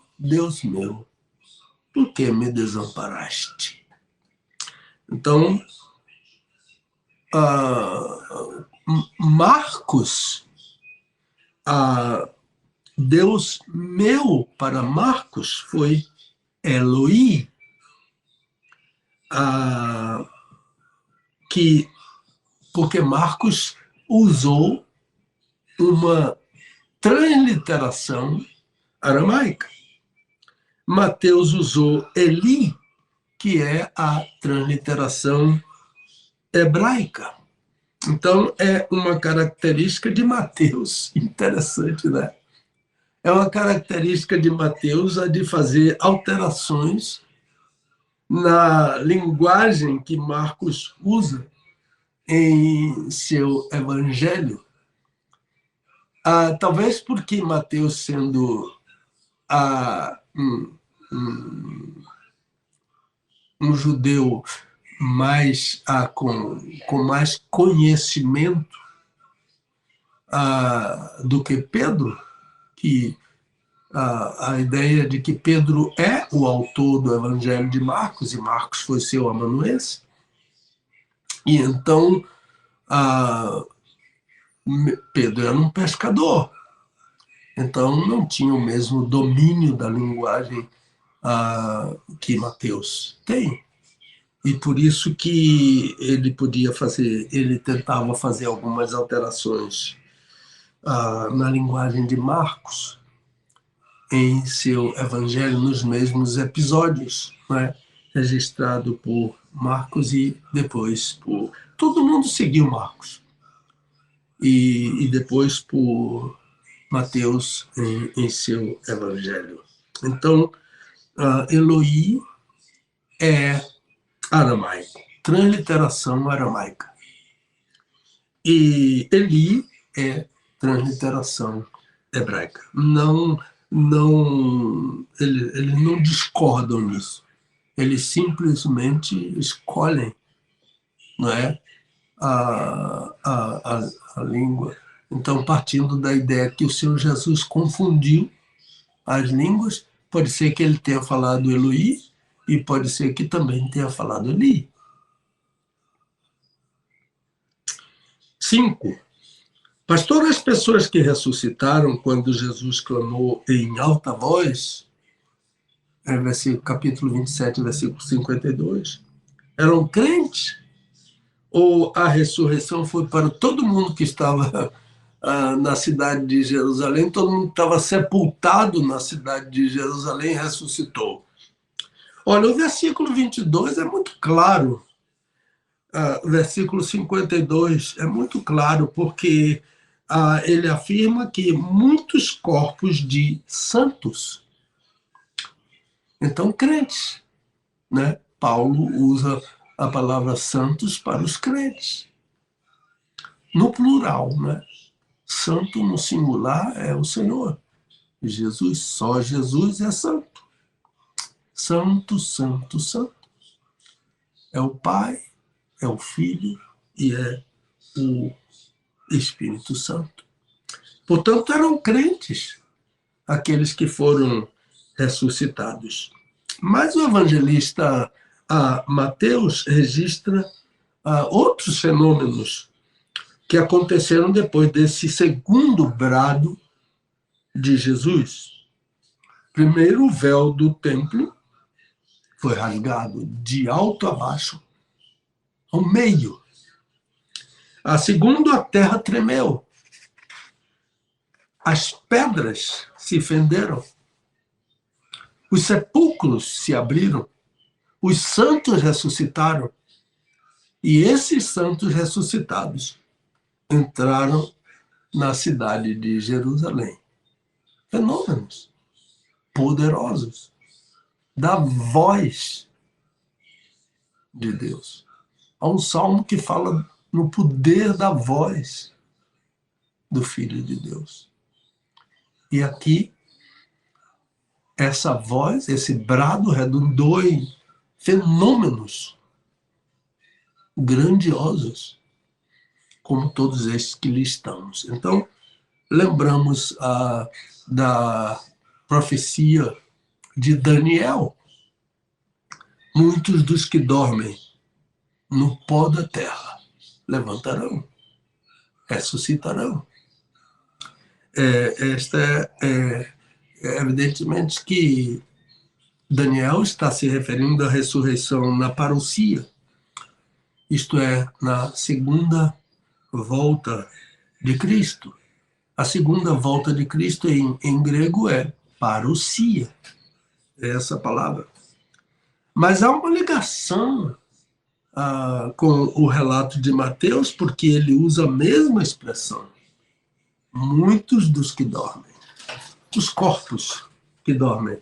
por que me desamparaste? Marcos, Deus meu para Marcos foi Eloi, porque Marcos usou uma transliteração aramaica. Mateus usou Eli, que é a transliteração hebraica. Então, é uma característica de Mateus, interessante, né? É uma característica de Mateus a de fazer alterações na linguagem que Marcos usa em seu evangelho. Talvez porque Mateus, sendo um judeu com mais conhecimento do que Pedro, que a ideia de que Pedro é o autor do Evangelho de Marcos, e Marcos foi seu amanuense, e então Pedro era um pescador, então não tinha o mesmo domínio da linguagem que Mateus tem. E por isso que ele tentava fazer algumas alterações na linguagem de Marcos em seu evangelho, nos mesmos episódios, né? Registrado por Marcos e depois por... Todo mundo seguiu Marcos. E depois por Mateus em seu evangelho. Então, Eloi é aramaico, transliteração aramaica. E Eli é transliteração hebraica. Eles não discordam nisso. Eles simplesmente escolhem, não é, a língua. Então, partindo da ideia que o Senhor Jesus confundiu as línguas, pode ser que ele tenha falado Eloi, e pode ser que também tenha falado Eli. 5. Pastor, as pessoas que ressuscitaram quando Jesus clamou em alta voz, capítulo 27, versículo 52, eram crentes? Ou a ressurreição foi para todo mundo que estava na cidade de Jerusalém, todo mundo estava sepultado na cidade de Jerusalém, ressuscitou. Olha, o versículo 22 é muito claro. O versículo 52 é muito claro, porque ele afirma que muitos corpos de santos, então crentes, né? Paulo usa a palavra santos para os crentes, no plural, né? Santo no singular é o Senhor. Jesus, só Jesus é santo. Santo, santo, santo. É o Pai, é o Filho e é o Espírito Santo. Portanto, eram crentes aqueles que foram ressuscitados. Mas o evangelista Mateus registra outros fenômenos que aconteceram depois desse segundo brado de Jesus. Primeiro, o véu do templo foi rasgado de alto a baixo, ao meio. Segundo, a terra tremeu. As pedras se fenderam. Os sepulcros se abriram. Os santos ressuscitaram. E esses santos ressuscitados entraram na cidade de Jerusalém. Fenômenos poderosos da voz de Deus. Há um salmo que fala no poder da voz do Filho de Deus. E aqui, essa voz, esse brado redundou em fenômenos grandiosos, como todos estes que listamos. Então, lembramos da profecia de Daniel. Muitos dos que dormem no pó da terra levantarão, ressuscitarão. Evidentemente que Daniel está se referindo à ressurreição na parousia, isto é, na segunda volta de Cristo. A segunda volta de Cristo em grego é parousia, é essa palavra. Mas há uma ligação com o relato de Mateus, porque ele usa a mesma expressão. Muitos dos que dormem, os corpos que dormem,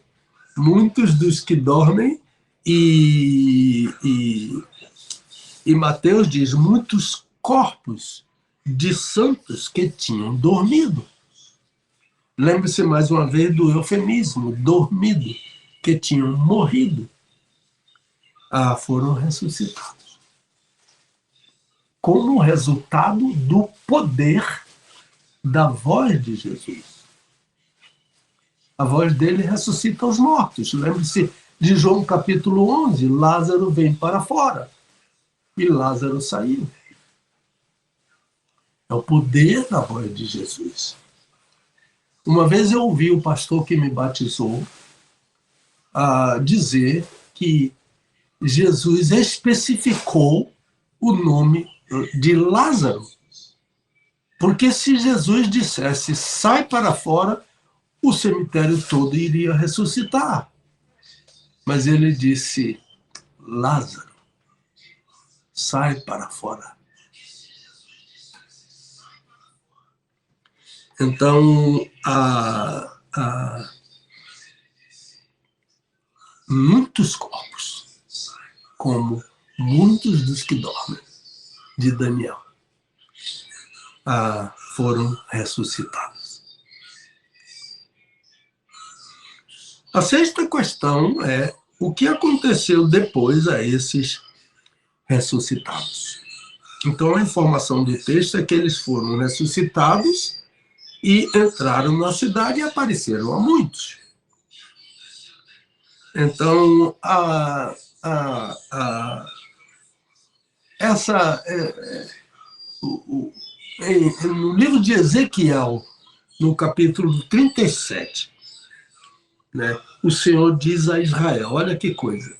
muitos dos que dormem, e Mateus diz muitos corpos de santos que tinham dormido. Lembre-se mais uma vez do eufemismo, dormido, que tinham morrido. Foram ressuscitados. Como resultado do poder da voz de Jesus. A voz dele ressuscita os mortos. Lembre-se de João capítulo 11, Lázaro vem para fora. E Lázaro saiu. É o poder da voz de Jesus. Uma vez eu ouvi o pastor que me batizou dizer que Jesus especificou o nome de Lázaro. Porque se Jesus dissesse, sai para fora, o cemitério todo iria ressuscitar. Mas ele disse, Lázaro, sai para fora. Então, muitos corpos, como muitos dos que dormem, de Daniel, foram ressuscitados. A sexta questão é o que aconteceu depois a esses ressuscitados. Então, a informação do texto é que eles foram ressuscitados e entraram na cidade e apareceram a muitos. Então, no livro de Ezequiel, no capítulo 37, né, o Senhor diz a Israel, olha que coisa,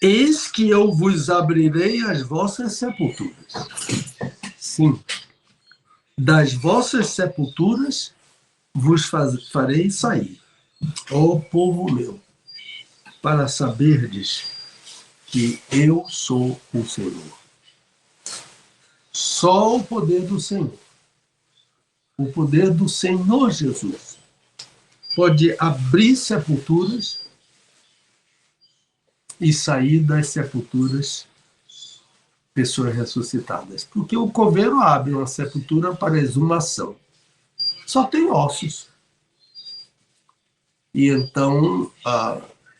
eis que eu vos abrirei as vossas sepulturas. Sim, das vossas sepulturas vos farei sair, ó povo meu, para saberdes que eu sou o Senhor. Só o poder do Senhor, o poder do Senhor Jesus, pode abrir sepulturas e sair das sepulturas pessoas ressuscitadas. Porque o coveiro abre uma sepultura para exumação. Só tem ossos. E então,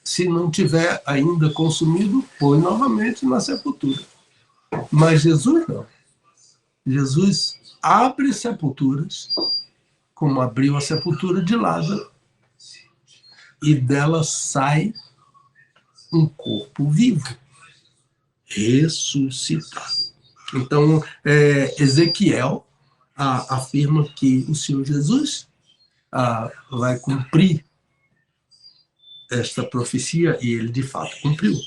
se não tiver ainda consumido, põe novamente na sepultura. Mas Jesus não. Jesus abre sepulturas, como abriu a sepultura de Lázaro, e dela sai um corpo vivo, ressuscitado. Então, Ezequiel afirma que o Senhor Jesus vai cumprir esta profecia, e ele de fato cumpriu.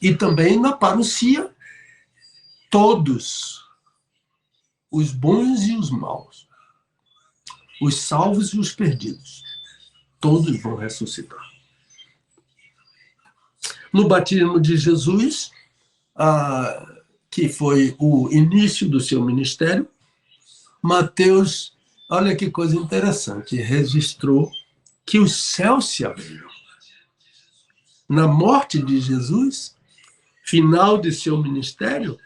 E também na parousia, todos, os bons e os maus, os salvos e os perdidos, todos vão ressuscitar. No batismo de Jesus, que foi o início do seu ministério, Mateus, olha que coisa interessante, registrou que os céus se abriram. Na morte de Jesus, final de seu ministério,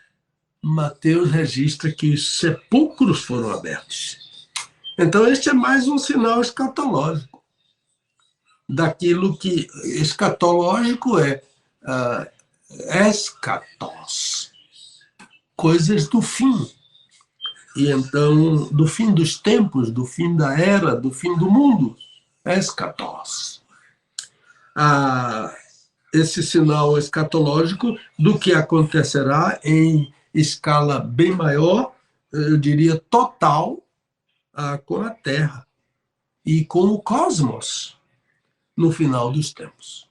Mateus registra que os sepulcros foram abertos. Então, este é mais um sinal escatológico. Daquilo que escatológico é escatos, coisas do fim. E então, do fim dos tempos, do fim da era, do fim do mundo, escatos. Esse sinal escatológico do que acontecerá em escala bem maior, eu diria total, com a Terra e com o cosmos no final dos tempos.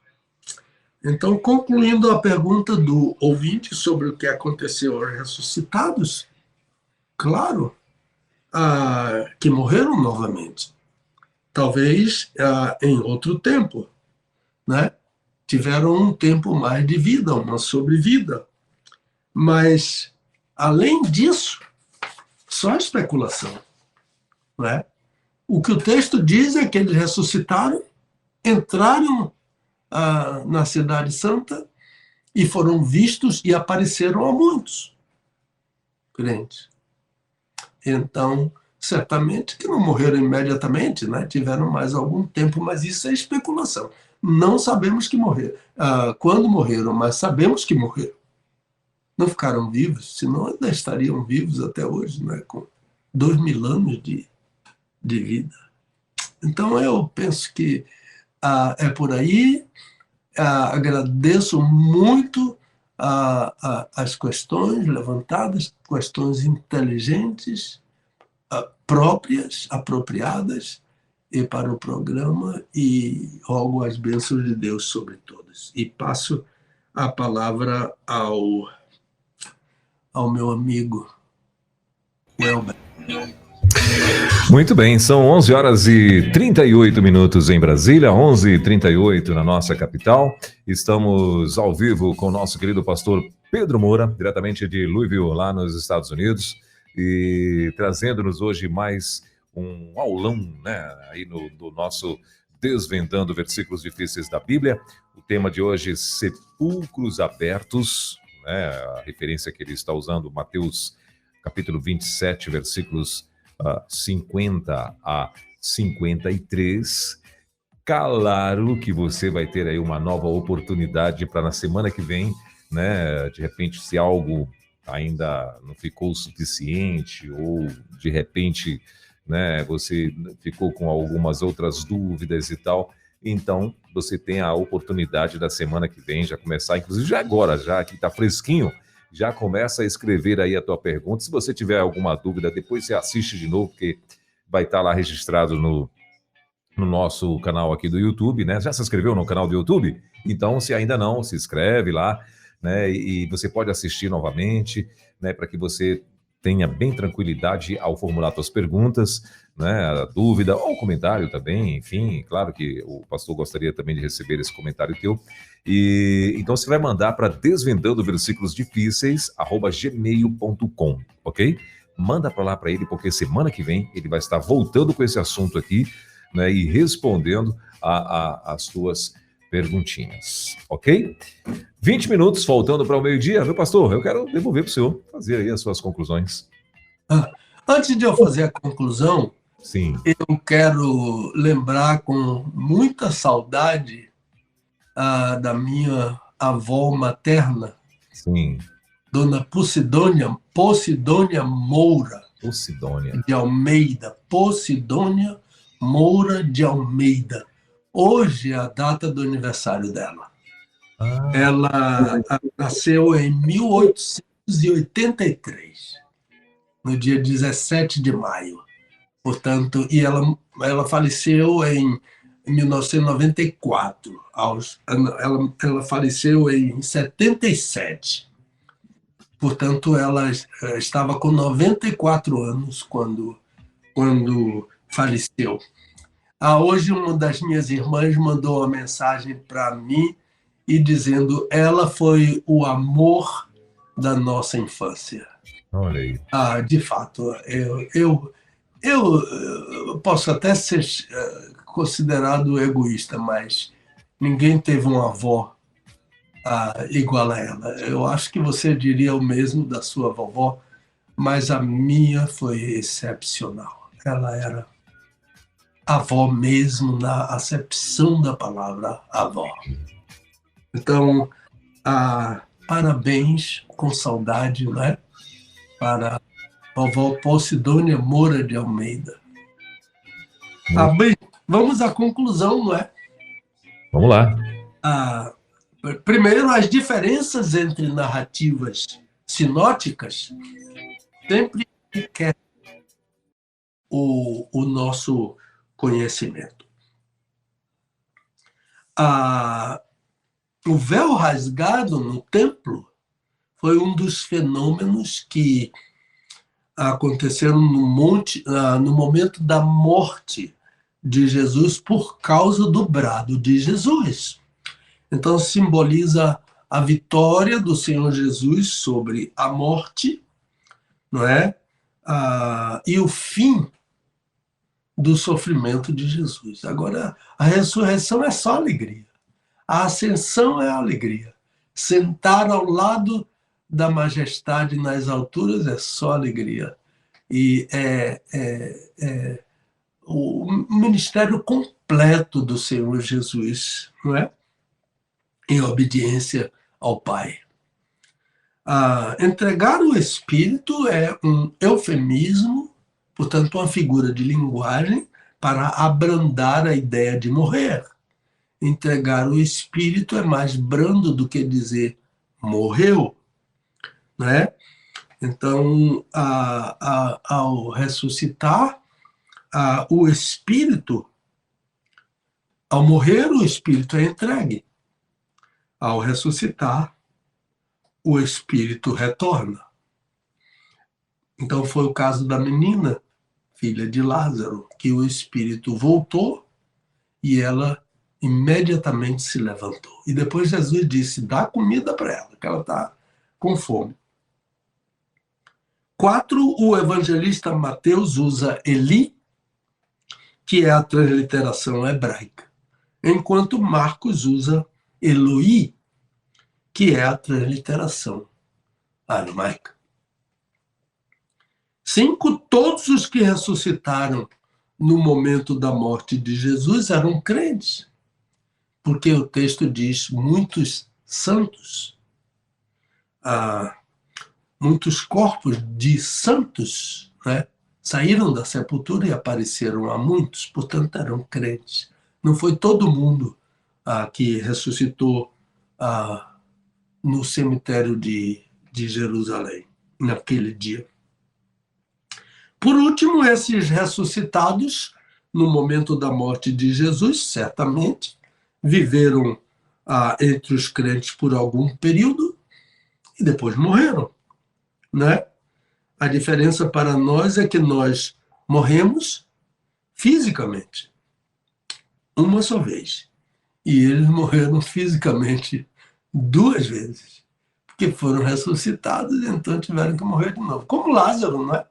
Então, concluindo a pergunta do ouvinte sobre o que aconteceu aos ressuscitados, claro que morreram novamente. Talvez em outro tempo, né? Tiveram um tempo mais de vida, uma sobrevida. Mas, além disso, só especulação. Né? O que o texto diz é que eles ressuscitaram, entraram na Cidade Santa e foram vistos e apareceram a muitos crentes. Então, certamente que não morreram imediatamente, né? Tiveram mais algum tempo, mas isso é especulação. Não sabemos que morreram, quando morreram, mas sabemos que morreram. Não ficaram vivos, senão ainda estariam vivos até hoje, né? Com 2000 anos de vida. Então, eu penso que é por aí. Agradeço muito as questões levantadas, questões inteligentes, próprias, apropriadas, e para o programa, e rogo as bênçãos de Deus sobre todos. E passo a palavra ao meu amigo Welber. Muito bem, são 11 horas e 38 minutos em Brasília, 11h38 na nossa capital. Estamos ao vivo com o nosso querido pastor Pedro Moura, diretamente de Louisville, lá nos Estados Unidos, e trazendo-nos hoje mais um aulão, né, aí no nosso Desvendando Versículos Difíceis da Bíblia. O tema de hoje, sepulcros abertos, né, a referência que ele está usando, Mateus capítulo 27, versículos 50 a 53. Claro que você vai ter aí uma nova oportunidade para na semana que vem, né? De repente, se algo ainda não ficou suficiente, ou de repente, né, você ficou com algumas outras dúvidas e tal, então você tem a oportunidade da semana que vem já começar, inclusive já agora, já que está fresquinho, já começa a escrever aí a tua pergunta. Se você tiver alguma dúvida, depois você assiste de novo, porque vai estar lá registrado no nosso canal aqui do YouTube, né? Já se inscreveu no canal do YouTube? Então, se ainda não, se inscreve lá, né? E você pode assistir novamente, né? Para que você tenha bem tranquilidade ao formular suas perguntas, né, a dúvida ou comentário também, enfim, claro que o pastor gostaria também de receber esse comentário teu. E então você vai mandar para desvendandoverdículos@gmail.com, ok? Manda para lá para ele, porque semana que vem ele vai estar voltando com esse assunto aqui, né, e respondendo as tuas perguntinhas, ok? 20 minutos faltando para o meio-dia, meu pastor, eu quero devolver para o senhor fazer aí as suas conclusões. Antes de eu fazer a conclusão, Sim. Eu quero lembrar com muita saudade da minha avó materna, Sim. Dona Posidônia Moura de Almeida. Posidônia Moura de Almeida. Hoje é a data do aniversário dela. Ela nasceu em 1883, no dia 17 de maio. Portanto, e ela faleceu em 1994. Ela faleceu em 77. Portanto, ela estava com 94 anos quando faleceu. Hoje, uma das minhas irmãs mandou uma mensagem para mim e dizendo: ela foi o amor da nossa infância. Olha aí. De fato, eu posso até ser considerado egoísta, mas ninguém teve uma avó igual a ela. Eu acho que você diria o mesmo da sua vovó, mas a minha foi excepcional. Ela era avó mesmo, na acepção da palavra avó. Então, parabéns, com saudade, não é? Para vovó Posidônia Moura de Almeida. Bem, vamos à conclusão, não é? Vamos lá. Primeiro, as diferenças entre narrativas sinóticas sempre enriquecem o nosso conhecimento. O véu rasgado no templo foi um dos fenômenos que aconteceram no momento da morte de Jesus por causa do brado de Jesus. Então, simboliza a vitória do Senhor Jesus sobre a morte, não é? E o fim do sofrimento de Jesus. Agora, a ressurreição é só alegria. A ascensão é alegria. Sentar ao lado da majestade nas alturas é só alegria. E é o ministério completo do Senhor Jesus, não é? Em obediência ao Pai. Entregar o Espírito é um eufemismo, portanto, uma figura de linguagem para abrandar a ideia de morrer. Entregar o Espírito é mais brando do que dizer morreu, né? Então, ao ressuscitar, o Espírito, ao morrer, o Espírito é entregue. Ao ressuscitar, o Espírito retorna. Então, foi o caso da menina, filha de Lázaro, que o Espírito voltou e ela imediatamente se levantou. E depois Jesus disse: dá comida para ela, que ela está com fome. 4, o evangelista Mateus usa Eli, que é a transliteração hebraica, enquanto Marcos usa Eloi, que é a transliteração aramaica. 5, todos os que ressuscitaram no momento da morte de Jesus eram crentes, porque o texto diz muitos santos, muitos corpos de santos, né, saíram da sepultura e apareceram a muitos, portanto eram crentes. Não foi todo mundo que ressuscitou no cemitério de Jerusalém, naquele dia. Por último, esses ressuscitados, no momento da morte de Jesus, certamente, viveram entre os crentes por algum período e depois morreram, né? A diferença para nós é que nós morremos fisicamente, uma só vez. E eles morreram fisicamente 2 vezes, porque foram ressuscitados, então tiveram que morrer de novo. Como Lázaro, não é?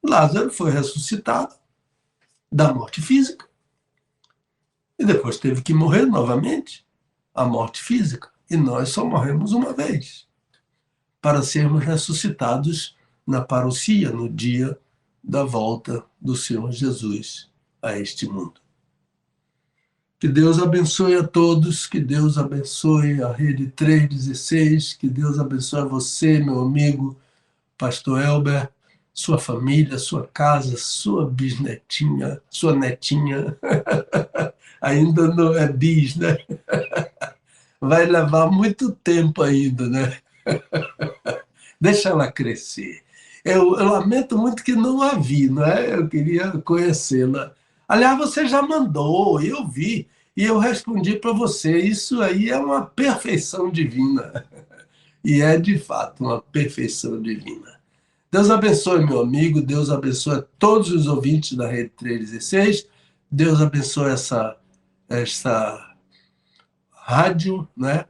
Lázaro foi ressuscitado da morte física e depois teve que morrer novamente, a morte física. E nós só morremos uma vez, para sermos ressuscitados na parousia, no dia da volta do Senhor Jesus a este mundo. Que Deus abençoe a todos, que Deus abençoe a Rede 316, que Deus abençoe a você, meu amigo, Pastor Elber, sua família, sua casa, sua bisnetinha, sua netinha, ainda não é bis, né? Vai levar muito tempo ainda, né? Deixa ela crescer. Eu lamento muito que não a vi, não é? Eu queria conhecê-la. Aliás, você já mandou, eu vi, e eu respondi para você. Isso aí é uma perfeição divina. E é, de fato, uma perfeição divina. Deus abençoe, meu amigo, Deus abençoe todos os ouvintes da Rede 316, Deus abençoe essa rádio, né?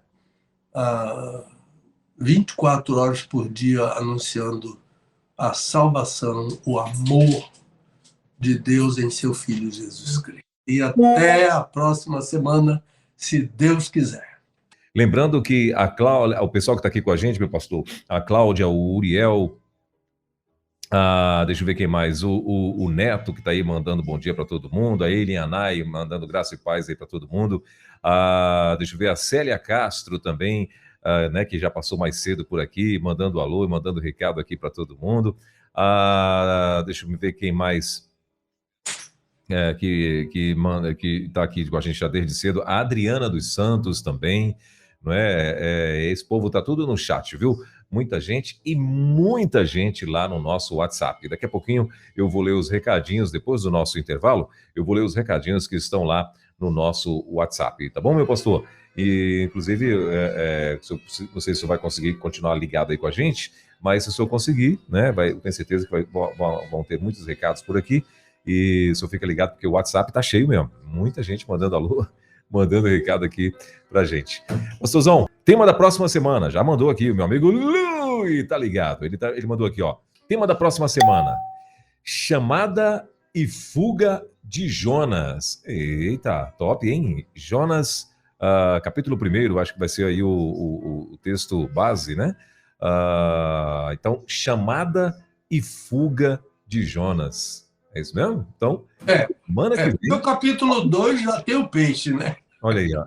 24 horas por dia anunciando a salvação, o amor de Deus em seu Filho Jesus Cristo. E até a próxima semana, se Deus quiser. Lembrando que a Cláudia, o pessoal que está aqui com a gente, meu pastor, a Cláudia, o Uriel, deixa eu ver quem mais, o Neto, que está aí mandando bom dia para todo mundo, a Eileen Anai mandando graça e paz aí para todo mundo, deixa eu ver, a Célia Castro também, né, que já passou mais cedo por aqui, mandando alô e mandando recado aqui para todo mundo. Deixa eu ver quem mais que está aqui com a gente já desde cedo. A Adriana dos Santos também, não é? Esse povo está tudo no chat, viu? Muita gente e muita gente lá no nosso WhatsApp. Daqui a pouquinho eu vou ler os recadinhos, depois do nosso intervalo, eu vou ler os recadinhos que estão lá no nosso WhatsApp, tá bom, meu pastor? E, inclusive, não sei se você vai conseguir continuar ligado aí com a gente, mas se o senhor conseguir, né, tenho certeza que vão ter muitos recados por aqui, e o senhor fica ligado porque o WhatsApp tá cheio mesmo, muita gente mandando alô, mandando recado aqui pra gente. Pastorzão, tema da próxima semana, já mandou aqui o meu amigo Lui, tá ligado, ele mandou aqui, ó, tema da próxima semana, chamada e fuga de Jonas. Eita, top, hein? Jonas, capítulo 1, acho que vai ser aí o texto base, né? Então, chamada e fuga de Jonas. É isso mesmo? Então, semana que vem... No capítulo 2 já tem o peixe, né? Olha aí, ó.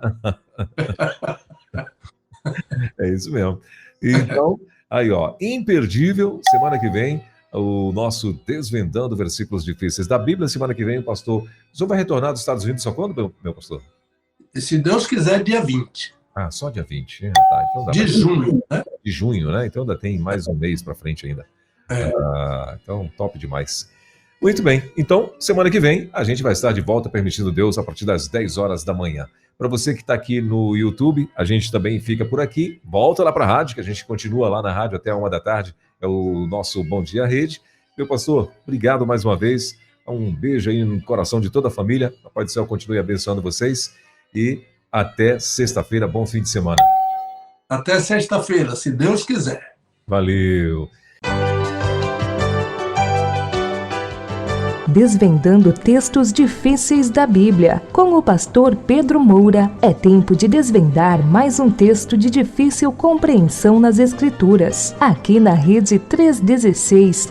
É isso mesmo. Então, aí, ó, imperdível, semana que vem, o nosso Desvendando Versículos Difíceis da Bíblia. Semana que vem, o pastor... O senhor vai retornar dos Estados Unidos só quando, meu pastor? Se Deus quiser, dia 20. Só dia 20. Tá, então de junho, né? De junho, né? Então ainda tem mais um mês para frente ainda. Então, top demais. Muito bem. Então, semana que vem, a gente vai estar de volta, permitindo Deus, a partir das 10 horas da manhã. Para você que está aqui no YouTube, a gente também fica por aqui. Volta lá para a rádio, que a gente continua lá na rádio até 1 da tarde. É o nosso Bom Dia Rede. Meu pastor, obrigado mais uma vez. Um beijo aí no coração de toda a família. A Pai do Céu continue abençoando vocês. E até sexta-feira. Bom fim de semana. Até sexta-feira, se Deus quiser. Valeu. Desvendando textos difíceis da Bíblia. Com o pastor Pedro Moura, é tempo de desvendar mais um texto de difícil compreensão nas Escrituras. Aqui na Rede 316,